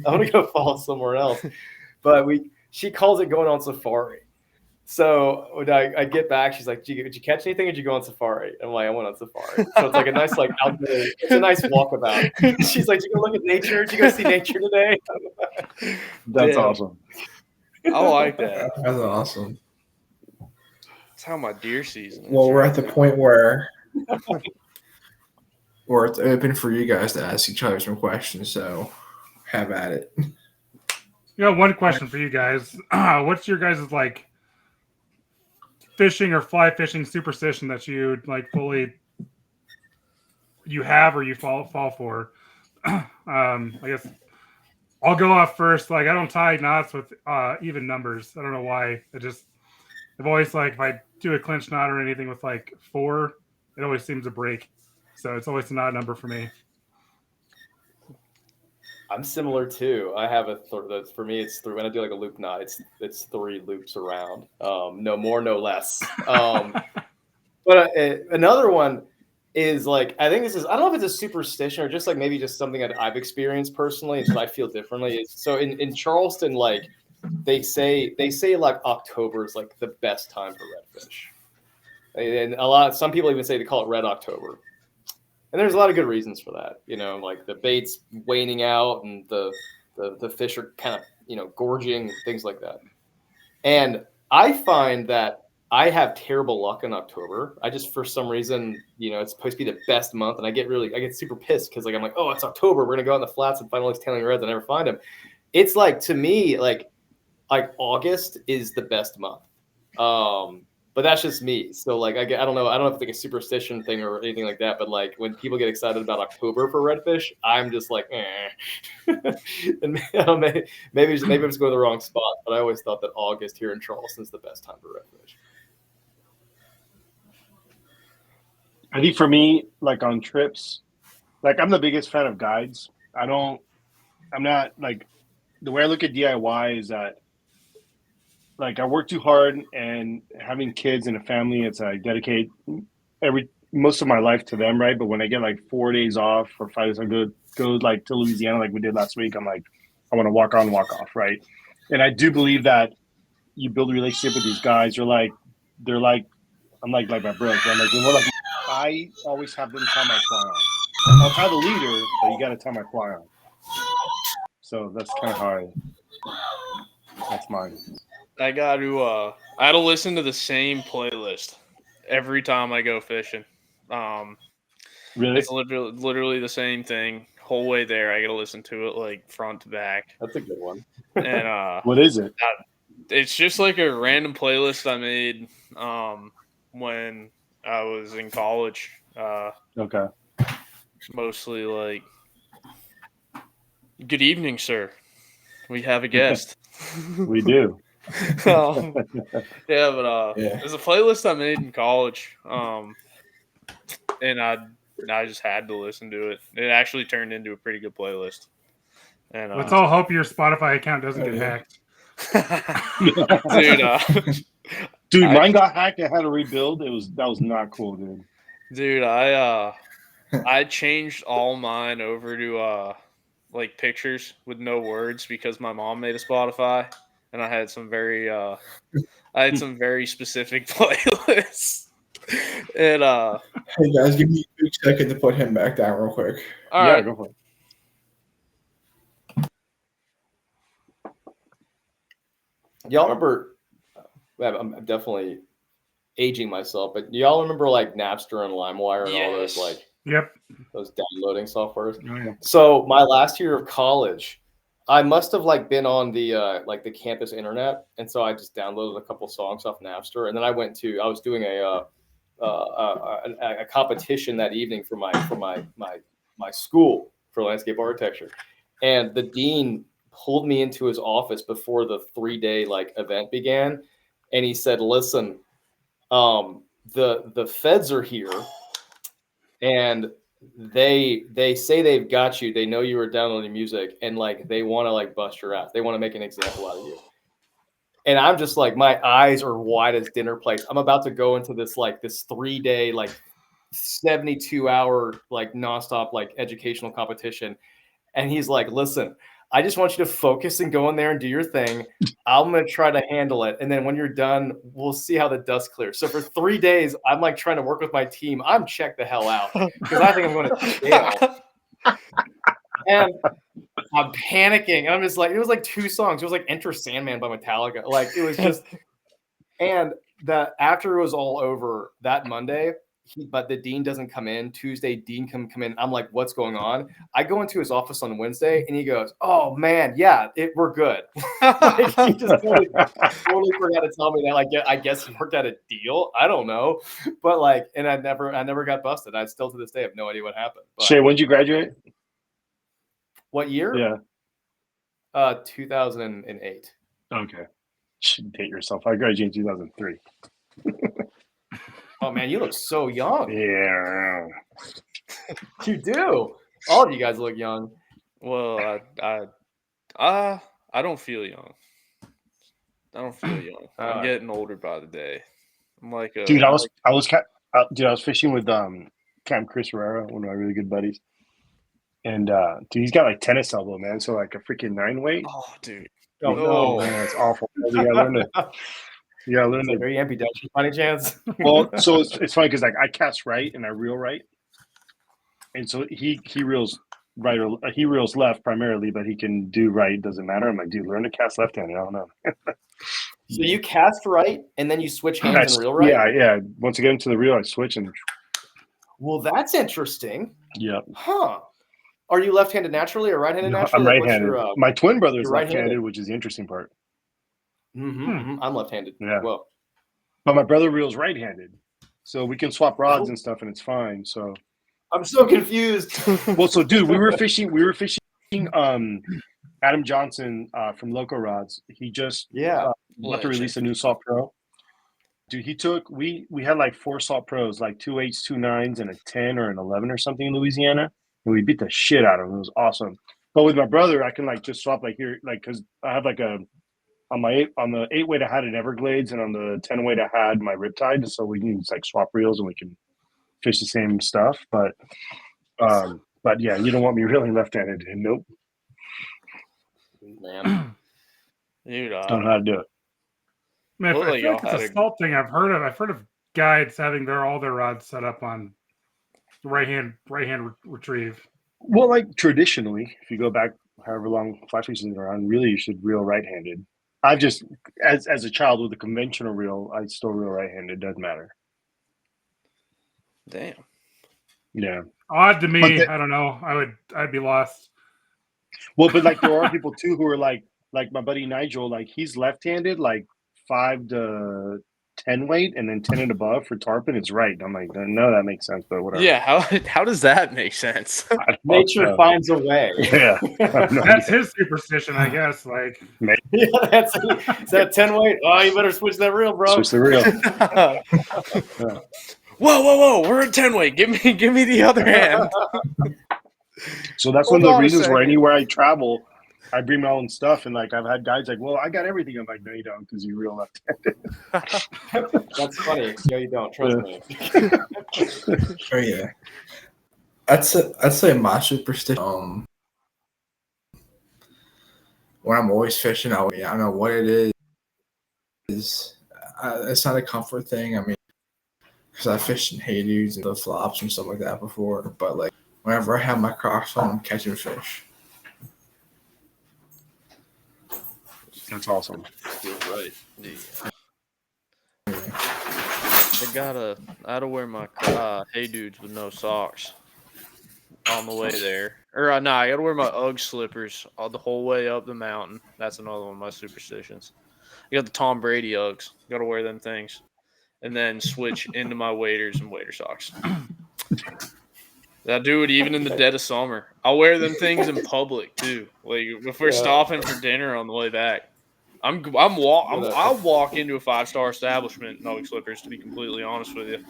want to go follow somewhere else. But she calls it going on safari. So when I get back, she's like, did you catch anything? Or did you go on safari? I'm like, I went on safari. So it's like a nice out there. It's a nice walkabout. She's like, did you go look at nature? Did you go see nature today? That's awesome. I like that. That's awesome. That's how my deer season is. Well, we're at the point where it's open for you guys to ask each other some questions. So have at it. One question for you guys. What's your guys' like fishing or fly fishing superstition that you like fully you have or you fall for? I guess I'll go off first. Like I don't tie knots with even numbers. I don't know why. I've always like if I do a clinch knot or anything with like 4, it always seems to break. So it's always an odd number for me. I'm similar too. I have for me, it's 3. When I do like a loop knot, it's 3 loops around. No more, no less. But another one is like, I think I don't know if it's a superstition or just like maybe just something that I've experienced personally, and I feel differently. So in Charleston, like they say like October is like the best time for redfish, and some people even say they call it Red October. And there's a lot of good reasons for that, like the bait's waning out and the fish are kind of, gorging, things like that. And I find that I have terrible luck in October. I just, for some reason, it's supposed to be the best month. And I get super pissed because I'm like, oh, it's October. We're going to go out in the flats and find all these tailing reds. I never find them. It's like, to me, like August is the best month. But that's just me. So like, I don't know if it's like a superstition thing or anything like that. But like when people get excited about October for redfish, I'm just like, eh. And maybe I'm just going to the wrong spot. But I always thought that August here in Charleston is the best time for redfish. I think for me, like on trips, like I'm the biggest fan of guides. I'm not like, the way I look at DIY is that like I work too hard, and having kids and a family, it's I dedicate most of my life to them, right? But when I get like 4 days off or 5 days, I go like to Louisiana like we did last week. I'm like, I want to walk on, walk off, right? And I do believe that you build a relationship with these guys. I'm like my bros. I'm like, we're like, I always have them tie my fly on. I'll tie the leader, but you got to tie my fly on. So that's kind of how that's mine. I got to listen to the same playlist every time I go fishing. Really? It's literally the same thing whole way there. I got to listen to it like front to back. That's a good one. And what is it? It's just like a random playlist I made when I was in college. Okay. Mostly like, good evening, sir. We have a guest. We do. Yeah, but there's a playlist I made in college, and I just had to listen to it. It actually turned into a pretty good playlist. And let's all hope your Spotify account doesn't get hacked. Dude, mine got hacked. I had to rebuild. That was not cool, dude. Dude, I changed all mine over to like pictures with no words because my mom made a Spotify. And I had some very specific playlists. And hey guys, give me a quick second to put him back down real quick. All right, go for it. Y'all remember? I'm definitely aging myself, but do y'all remember like Napster and LimeWire and all those like those downloading softwares? Oh, yeah. So my last year of college, I must have like been on the the campus internet, and so I just downloaded a couple songs off Napster, and then I was doing a competition that evening for my school for landscape architecture, and the dean pulled me into his office before the 3-day like event began, and he said, "Listen, The feds are here, and they say they've got you. They know you were downloading music, and like they want to like bust your ass. They want to make an example out of you. And I'm just like, my eyes are wide as dinner plates. I'm about to go into this 3-day 72-hour nonstop educational competition, and he's like, listen, I just want you to focus and go in there and do your thing. I'm going to try to handle it. And then when you're done, we'll see how the dust clears. So for 3 days, I'm like trying to work with my team. I'm checked the hell out because I think I'm going to jail. And I'm panicking. I'm just like, it was like 2 songs. It was like Enter Sandman by Metallica. Like it was just, and after it was all over that Monday, but the dean doesn't come in. Tuesday, dean come in. I'm like, what's going on? I go into his office on Wednesday, and he goes, oh man, yeah, we're good. He just totally forgot to tell me that. I guess he worked out a deal. I don't know, but and I never got busted. I still to this day have no idea what happened. But, Shay, when did you graduate? what year? Yeah. 2008. Okay. Should date yourself. I graduated in 2003. Oh man, you look so young. Yeah. You do. All of you guys look young. Well, I don't feel young. I don't feel young. I'm getting older by the day. I'm like a Dude, I was fishing with Camp Chris Herrera, one of my really good buddies. And dude, he's got like tennis elbow, man. So like a freaking 9 weight. Oh, dude. Oh no, man, it's awful. You gotta learn to. You gotta learn to. Are you ambidextrous by any chance? Well, so it's funny because I cast right and I reel right, and so he reels right or he reels left primarily, but he can do right. Doesn't matter. I'm like, dude, learn to cast left-handed. I don't know. So you cast right and then you switch hands and reel right? Yeah. Once I get into the reel, I switch and. Well, that's interesting. Yeah. Huh. Are you left-handed naturally or right-handed naturally? I'm right-handed. My twin brother is right-handed? left-handed, which is the interesting part. I'm left-handed. Yeah. Well, but my brother reels right-handed, so we can swap rods and stuff, and it's fine. So I'm so confused. well, so dude, we were fishing. Adam Johnson from Loco Rods. He just about to release a new Salt Pro. Dude, we had like 4 Salt Pros, like 2 8s, 2 9s, and a 10 or an 11 or something in Louisiana, and we beat the shit out of them. It was awesome. But with my brother, I can like just swap like here, like because I have like a on the 8 weight I had an Everglades, and on the 10 weight I had my Riptide, so we can just like swap reels and we can fish the same stuff. But yeah, you don't want me reeling left-handed. Nope. Man. Dude, Don't know how to do it. Man, I feel like it's a salt thing I've heard of. I've heard of guides having all their rods set up on right hand retrieve. Well, like traditionally, if you go back however long fly fishing is around, really you should reel right-handed. I've just as a child with a conventional reel, I still reel right-handed. Doesn't matter. Damn. Yeah. Odd to me. I don't know. I'd be lost. Well, but like there are people too who are like my buddy Nigel, like he's left-handed, like 5 to 10 weight, and then 10 and above for tarpon. It's right. I'm like, no, that makes sense, but whatever. Yeah, how does that make sense? Nature finds a way. Yeah, that's his superstition, I guess. Like, yeah, is that 10 weight? Oh, you better switch that reel, bro. Switch the reel. Yeah. Whoa! We're at 10 weight. Give me the other hand. So that's one of the reasons where anywhere I travel, I bring my own stuff, and like I've had guys like, well, I got everything. I'm like, no, you don't, because you reel left-handed. That's funny. No, you don't. Trust me. Oh yeah, I'd say my superstition. When I'm always fishing, I don't know what it is. It's not a comfort thing. I mean, because I fished in Hey Dudes and the flops and stuff like that before. But like, whenever I have my Crocs on, I'm catching fish. That's awesome. You're right. I gotta wear my Hey Dudes with no socks on the way there. Or I gotta wear my Ugg slippers the whole way up the mountain. That's another one of my superstitions. I got the Tom Brady Uggs. Gotta wear them things, and then switch into my waders and wader socks. I do it even in the dead of summer. I'll wear them things in public too. Like if we're stopping for dinner on the way back. I'll walk into a 5-star establishment in Ugg slippers, to be completely honest with you.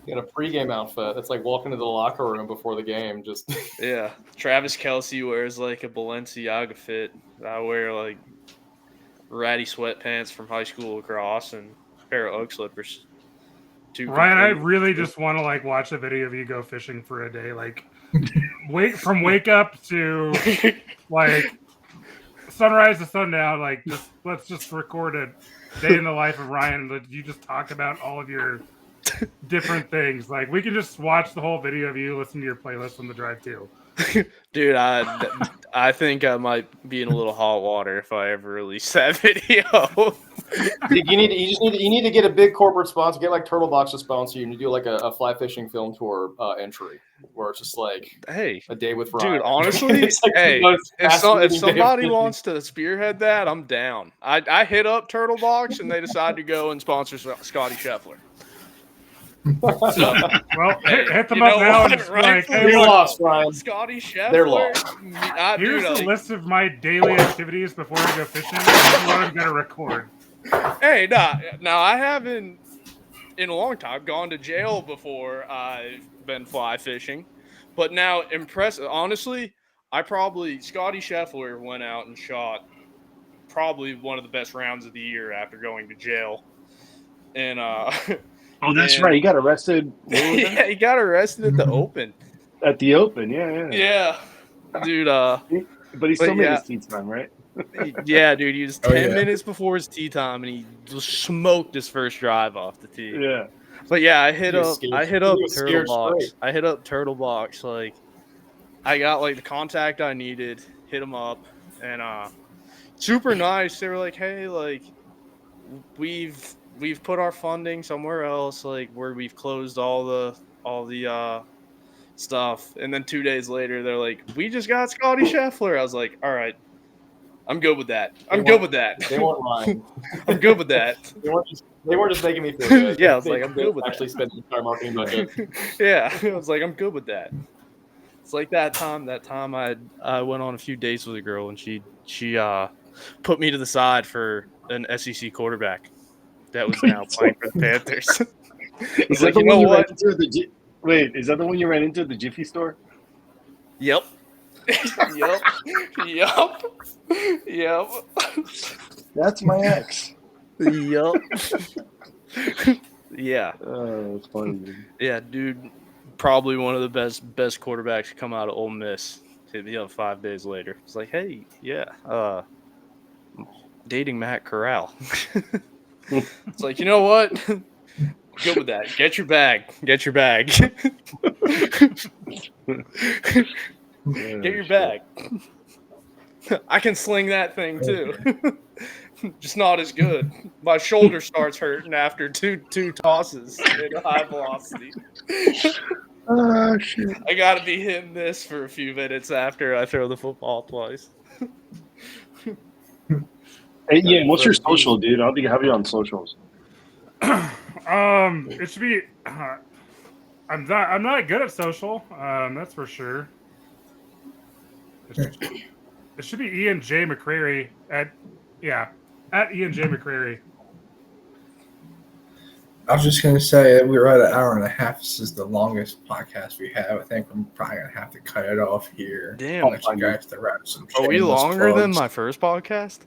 In a pregame outfit. It's like walking to the locker room before the game. Just Yeah, Travis Kelce wears like a Balenciaga fit. I wear like ratty sweatpants from high school lacrosse and a pair of Ugg slippers. Ryan, I really just want to like watch a video of you go fishing for a day, like wake up to like sunrise to sundown. Like let's just record a day in the life of Ryan. Let you just talk about all of your different things. Like we can just watch the whole video of you listen to your playlist on the drive too. Dude, I think I might be in a little hot water if I ever release that video. you need to get a big corporate sponsor. Get like Turtle Box to sponsor you, and you do like a fly fishing film tour entry where it's just like hey, a day with Ryan. Dude, honestly, like hey, if somebody wants to spearhead that, I'm down. I hit up Turtle Box and they decide to go and sponsor Scotty Scheffler. Well, hit them up now. And Right? like, hey, You're look, lost, Ryan. Scotty Scheffler. They're lost. here's a list of my daily activities before I go fishing. And what I'm gonna record. Hey, now I haven't in a long time gone to jail before I've been fly fishing, but now impressive. Honestly, Scotty Scheffler went out and shot probably one of the best rounds of the year after going to jail, and Oh, that's right. He got arrested. yeah, he got arrested at the Open. At the Open, yeah. Yeah, dude. But he still made yeah. his tee time, right? Yeah, dude. He was 10 yeah. minutes before his tee time, and he just smoked his first drive off the tee. Yeah. But yeah, I hit up scared Turtle Box. straight. I hit up Turtle Box. Like, I got like the contact I needed. Hit him up, and super nice. They were like, "Hey, like, we've put our funding somewhere else. Like, where we've closed all the stuff." And then 2 days later, they're like, "We just got Scotty Scheffler." I was like, "All right, I'm good with that. I'm good with that. They weren't lying. I'm good with that." They weren't just making me feel good. Yeah, I was They- like, I'm they good with actually that. spent the entire marketing budget. Yeah, I was like, I'm good with that. It's like that time I went on a few dates with a girl and she put me to the side for an SEC quarterback that was now playing for the Panthers. Is like, that the you know one you ran what? into at the Wait, is that the one you ran into at the Jiffy store? Yep. Yep. That's my ex. Yep. Yeah. Oh, that's funny, dude. Yeah, dude. Probably one of the best quarterbacks to come out of Ole Miss. Hit me up 5 days later. It's like, hey, yeah, dating Matt Corral. It's like, you know what? Good with that. Get your bag. Get your bag. Get your bag. I can sling that thing too. Just not as good. My shoulder starts hurting after two tosses at high velocity. Oh, shit. I gotta be hitting this for a few minutes after I throw the football twice. Hey, Ian, what's your social, dude? I'll have you on socials. It should be. I'm not good at social. That's for sure. It should be Ian J McCrary at Ian J McCrary. I was just going to say that we were at an hour and a half. This is the longest podcast we have. I think I'm probably going to have to cut it off here. Damn. Let you guys to wrap some Are we shameless longer than plugs. my first podcast?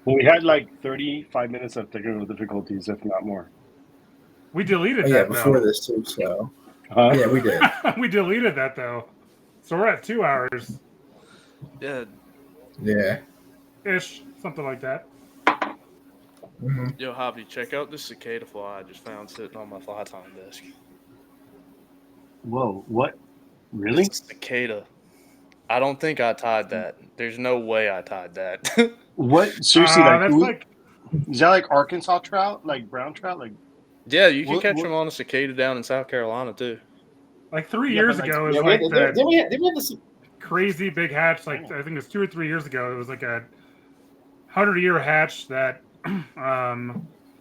Well, we had like 35 minutes of technical difficulties, if not more. We deleted Oh, yeah, that before though. this too. So Huh? yeah, we did. We deleted that though. So we're at 2 hours Yeah. Yeah. ish, something like that. hmm Yo, Hobby, check out this cicada fly I just found sitting on my fly time desk. Whoa, what? Really? It's a cicada. I don't think I tied that. There's no way I tied that. What? Seriously, That's who- like is that like Arkansas trout? Like brown trout? Like Yeah, you can What- catch what- them on a cicada down in South Carolina too. 3 Yeah, years but, like, ago. It was Yeah, like didn't the we have this? crazy big hatch. Like I think it was 2 or 3 years ago. It was like a 100-year hatch that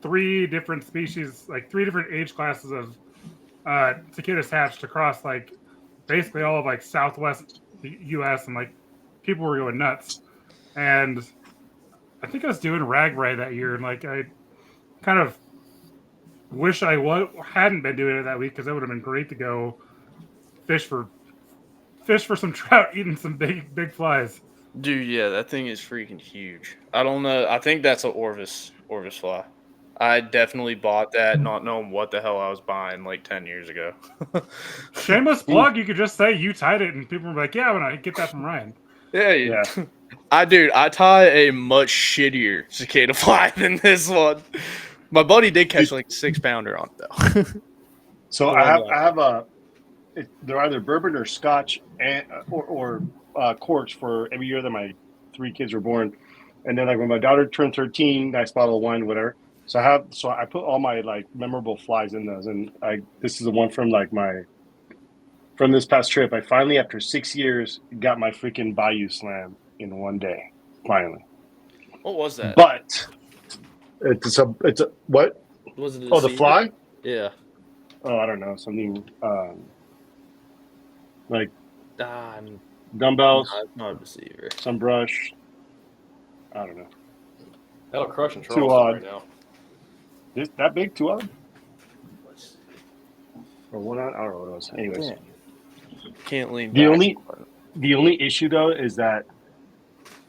3 different species, like 3 different age classes of cicadas hatched across like basically all of like Southwest U.S. and like people were going nuts. and I think I was doing Ragbray that year, and like I kind of wish I hadn't been doing it that week because it would have been great to go fish for some trout, eating some big flies. Dude, yeah, that thing is freaking huge. I don't know. I think that's an Orvis fly. I definitely bought that not knowing what the hell I was buying like 10 years ago. Shameless plug, you could just say you tied it, and people were like, "Yeah, when I get that from Ryan." Yeah. I tie a much shittier cicada fly than this one. My buddy did catch like a 6-pounder on it though. So I have they're either bourbon or Scotch or corks for every year that my 3 kids were born, and then like when my daughter turned 13, nice bottle of wine, whatever. So I put all my like memorable flies in those, and this is the one from like from this past trip. I finally, after 6 years, got my freaking Bayou Slam in one day. Finally. What was that? But it's a what? Was it? Oh, the fly? Yeah. Oh, I don't know, something like I'm dumbbells, not a deceiver. some brush. I don't know. That'll crush in Too Charleston odd. right now. This that big? 2 odd? Or 1 odd? I don't know what it was. Anyways, Can't lean The back. only issue though is that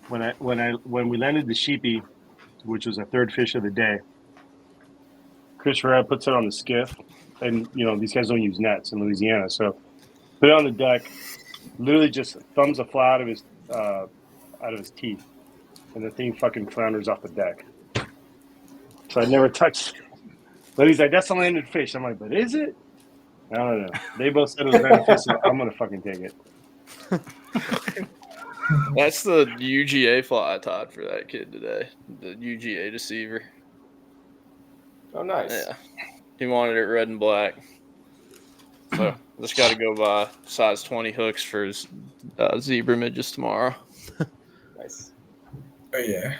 when we landed the sheepy, which was the 3rd fish of the day, Chris Ferreira puts it on the skiff, and these guys don't use nets in Louisiana, so put it on the deck, literally just thumbs a fly out of his teeth, and the thing fucking flounders off the deck. So I never touched it. But he's like, "That's a landed fish." I'm like, "But is it?" I don't know. They both said it was landed fish, so I'm gonna fucking take it. That's the UGA fly I tied for that kid today. The UGA deceiver. Oh, nice. Yeah. He wanted it red and black. So just got to go buy size 20 hooks for his zebra midges tomorrow. Nice. Oh yeah.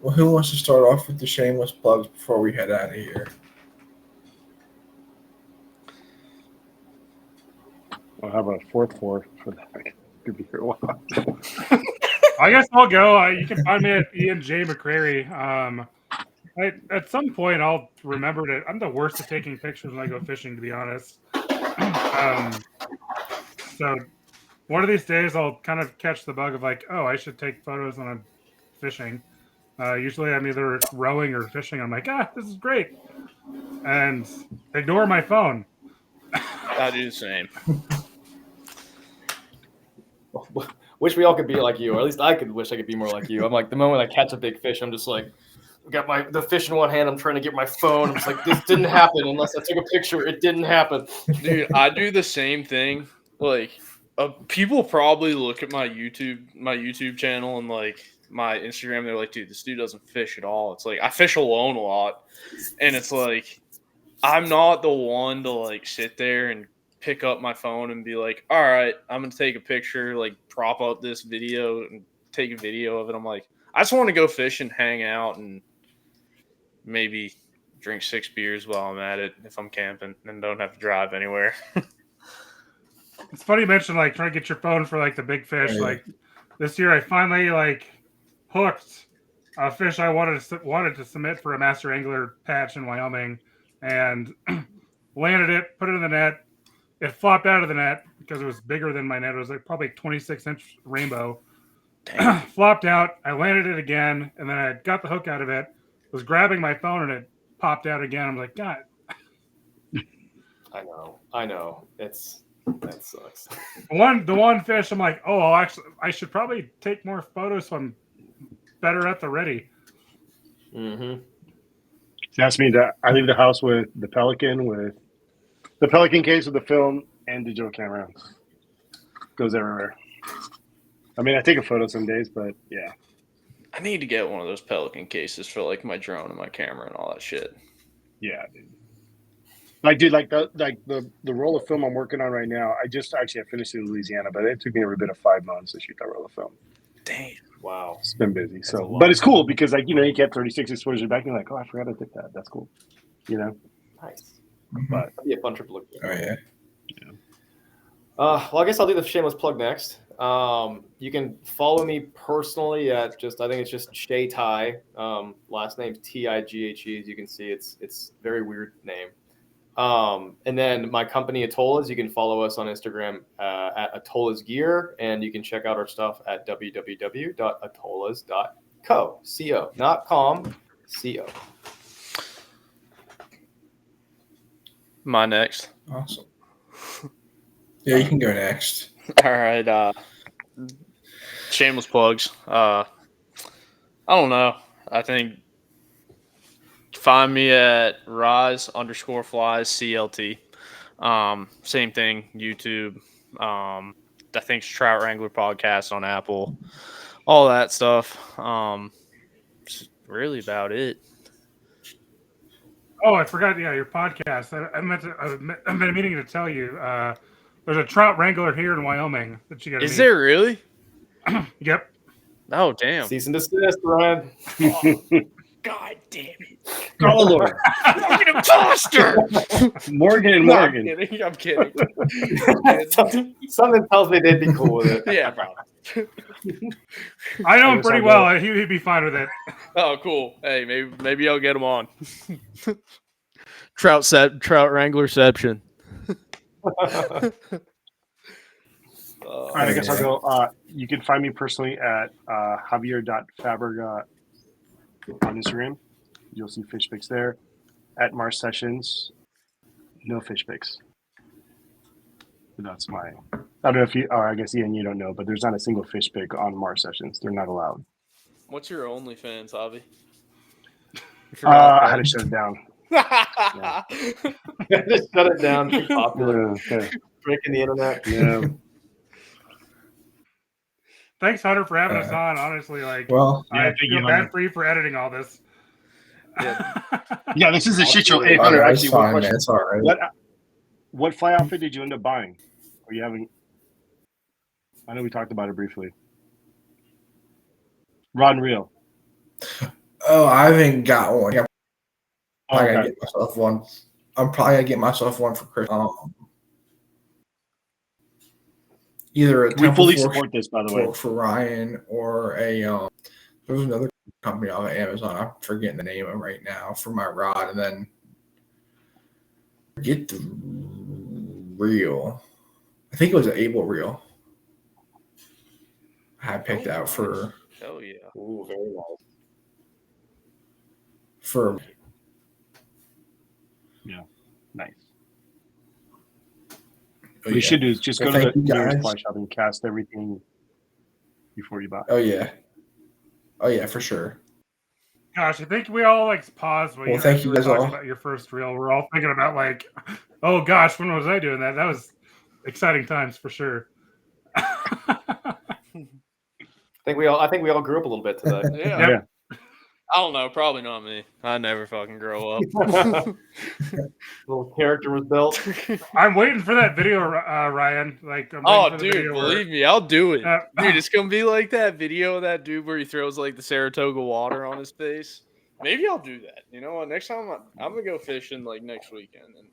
Well, who wants to start off with the shameless plugs before we head out of here? I'll have a 4th for that. Could be here a while. I guess I'll go. You can find me at Ian J. McCrary. At some point, I'll remember to. I'm the worst at taking pictures when I go fishing, to be honest. So one of these days, I'll kind of catch the bug of like, oh, I should take photos when I'm fishing. Usually, I'm either rowing or fishing. I'm like, this is great, and ignore my phone. I do the same. Wish we all could be like you, or at least I could wish I could be more like you. I'm like, the moment I catch a big fish, I'm just like, got the fish in one hand, I'm trying to get my phone. I'm just like, this didn't happen unless I took a picture. It didn't happen. Dude, I do the same thing. Like, people probably look at my YouTube channel and like my Instagram. They're like, dude, this dude doesn't fish at all. It's like I fish alone a lot, and it's like I'm not the one to like sit there and pick up my phone and be like, all right, I'm gonna take a picture, like prop up this video and take a video of it. I'm like, I just want to go fish and hang out and maybe drink 6 beers while I'm at it if I'm camping and don't have to drive anywhere. It's funny you mentioned like trying to get your phone for like the big fish. Right. Like this year, I finally like hooked a fish I wanted to submit for a master angler patch in Wyoming, and landed it, put it in the net. It flopped out of the net because it was bigger than my net. It was like probably 26-inch rainbow. Flopped out. I landed it again, and then I got the hook out of it. Was grabbing my phone, and it popped out again. I'm like, God. I know. That sucks. The one fish, I'm like, oh, I should probably take more photos so I'm better at the ready. Mm-hmm. That's me. That I leave the house with the Pelican case with the film and digital camera. Goes everywhere. I mean, I take a photo some days, but yeah. I need to get one of those Pelican cases for like my drone and my camera and all that shit. Yeah, dude. Like, dude, the roll of film I'm working on right now. I finished it in Louisiana, but it took me every bit of 5 months to shoot that roll of film. Damn. Wow. It's been busy. a So, lot. but it's cool because you get 36 exposures back, and you're like, oh, I forgot I did that. That's cool. Nice. But That'd be a fun trip to look at. Oh yeah. Well, I guess I'll do the shameless plug next. You can follow me personally at I think it's just Shay Tai. Last name's Tighe. As you can see, it's a very weird name. And then my company Atolas, you can follow us on Instagram at Atolas Gear, and you can check out our stuff at www.atolas.co. Co, not com, co. My next. Awesome. Yeah, you can go next. All right. Shameless plugs. I don't know. I think find me at rise_flies CLT. Same thing, YouTube. I think it's Trout Wrangler podcast on Apple. All that stuff. That's really about it. Oh, I forgot. Yeah, your podcast. I've been meaning to tell you. There's a trout wrangler here in Wyoming that you got to meet. Is there really? Yep. Oh, damn. Cease and desist, Ryan. God damn it. Oh, Lord. Fucking imposter. Morgan. I'm kidding. Something tells me they'd be cool with it. Yeah, probably. I know him pretty well. He'd be fine with it. Oh, cool. Hey, maybe I'll get him on. Trout Wranglerception. All right, I guess I'll go. You can find me personally at javier.faberga on Instagram. You'll see fish pics there. At Mars Sessions, no fish pics. That's my. I don't know if you. I guess Ian, you don't know, but there's not a single fish pic on Mars Sessions. They're not allowed. What's your OnlyFans, Javi? I had to shut it down. Just shut it down. Too popular. Okay. Breaking the internet. Yeah. Thanks, Hunter, for having us on. Honestly, well, I feel bad for you for editing all this. Yeah, this is a shit show. Hey, Hunter, actually, one question. It's all right. What fly outfit did you end up buying? Or you haven't? I know we talked about it briefly. Rod and reel. Oh, I haven't got one. I Okay. gotta get myself one. I'm probably gonna get myself one for Christmas. Either a We Temple fully Fork support this, by the way. for Ryan or a there was another company on Amazon. I'm forgetting the name of it right now for my rod, and then get the reel. I think it was an Able reel. I had picked out for Hell yeah. Ooh, very nice. for Nice. oh, What you should do is just go Well, to thank the you, nearest guys. fly shop and cast everything before you buy. Oh yeah, for sure. Gosh, I think we all paused when Well, thank you were guys talking all. about your first reel. We're all thinking about oh gosh, when was I doing that? That was exciting times for sure. I think we all grew up a little bit today. Yeah. Yeah. I don't know. Probably not me. I never fucking grow up. Little character was built. I'm waiting for that video, Ryan. I'm waiting Oh, for the dude, video where- believe me, I'll do it. Uh, Dude, it's gonna be like that video of that dude where he throws the Saratoga water on his face. Maybe I'll do that. You know what? Next time I'm gonna go fishing next weekend, and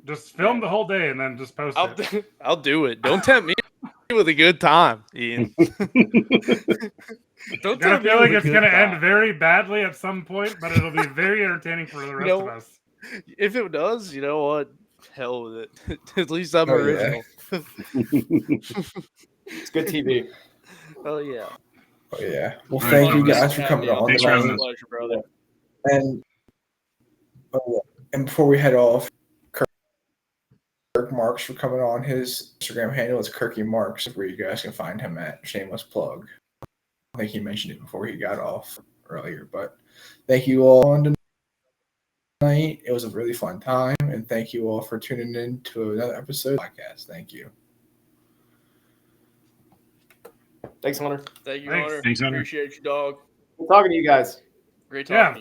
just film the whole day and then just post it. I'll do it. Don't tempt me with a good time, Ian. Don't I tempt me feel like with a it's good going to time. end very badly at some point, but it'll be very entertaining for the rest of us. If it does, you know what? Hell with it. At least I'm Oh, yeah. original. It's good TV. Oh yeah. Oh yeah. Well, All right, thank you fellas. guys for coming on Thanks for having tonight. us. Pleasure, brother. And before we head off, Kirk Marks for coming on. His Instagram handle is Kirky Marks, where you guys can find him at. Shameless plug. I think he mentioned it before he got off earlier, but thank you all on tonight. It was a really fun time, and thank you all for tuning in to another episode of the podcast. Thank you. Thanks, Hunter. Thank you, Thanks. Hunter. Thanks, Hunter. Appreciate you, dog. Good talking to you guys. Great Yeah. talking to you.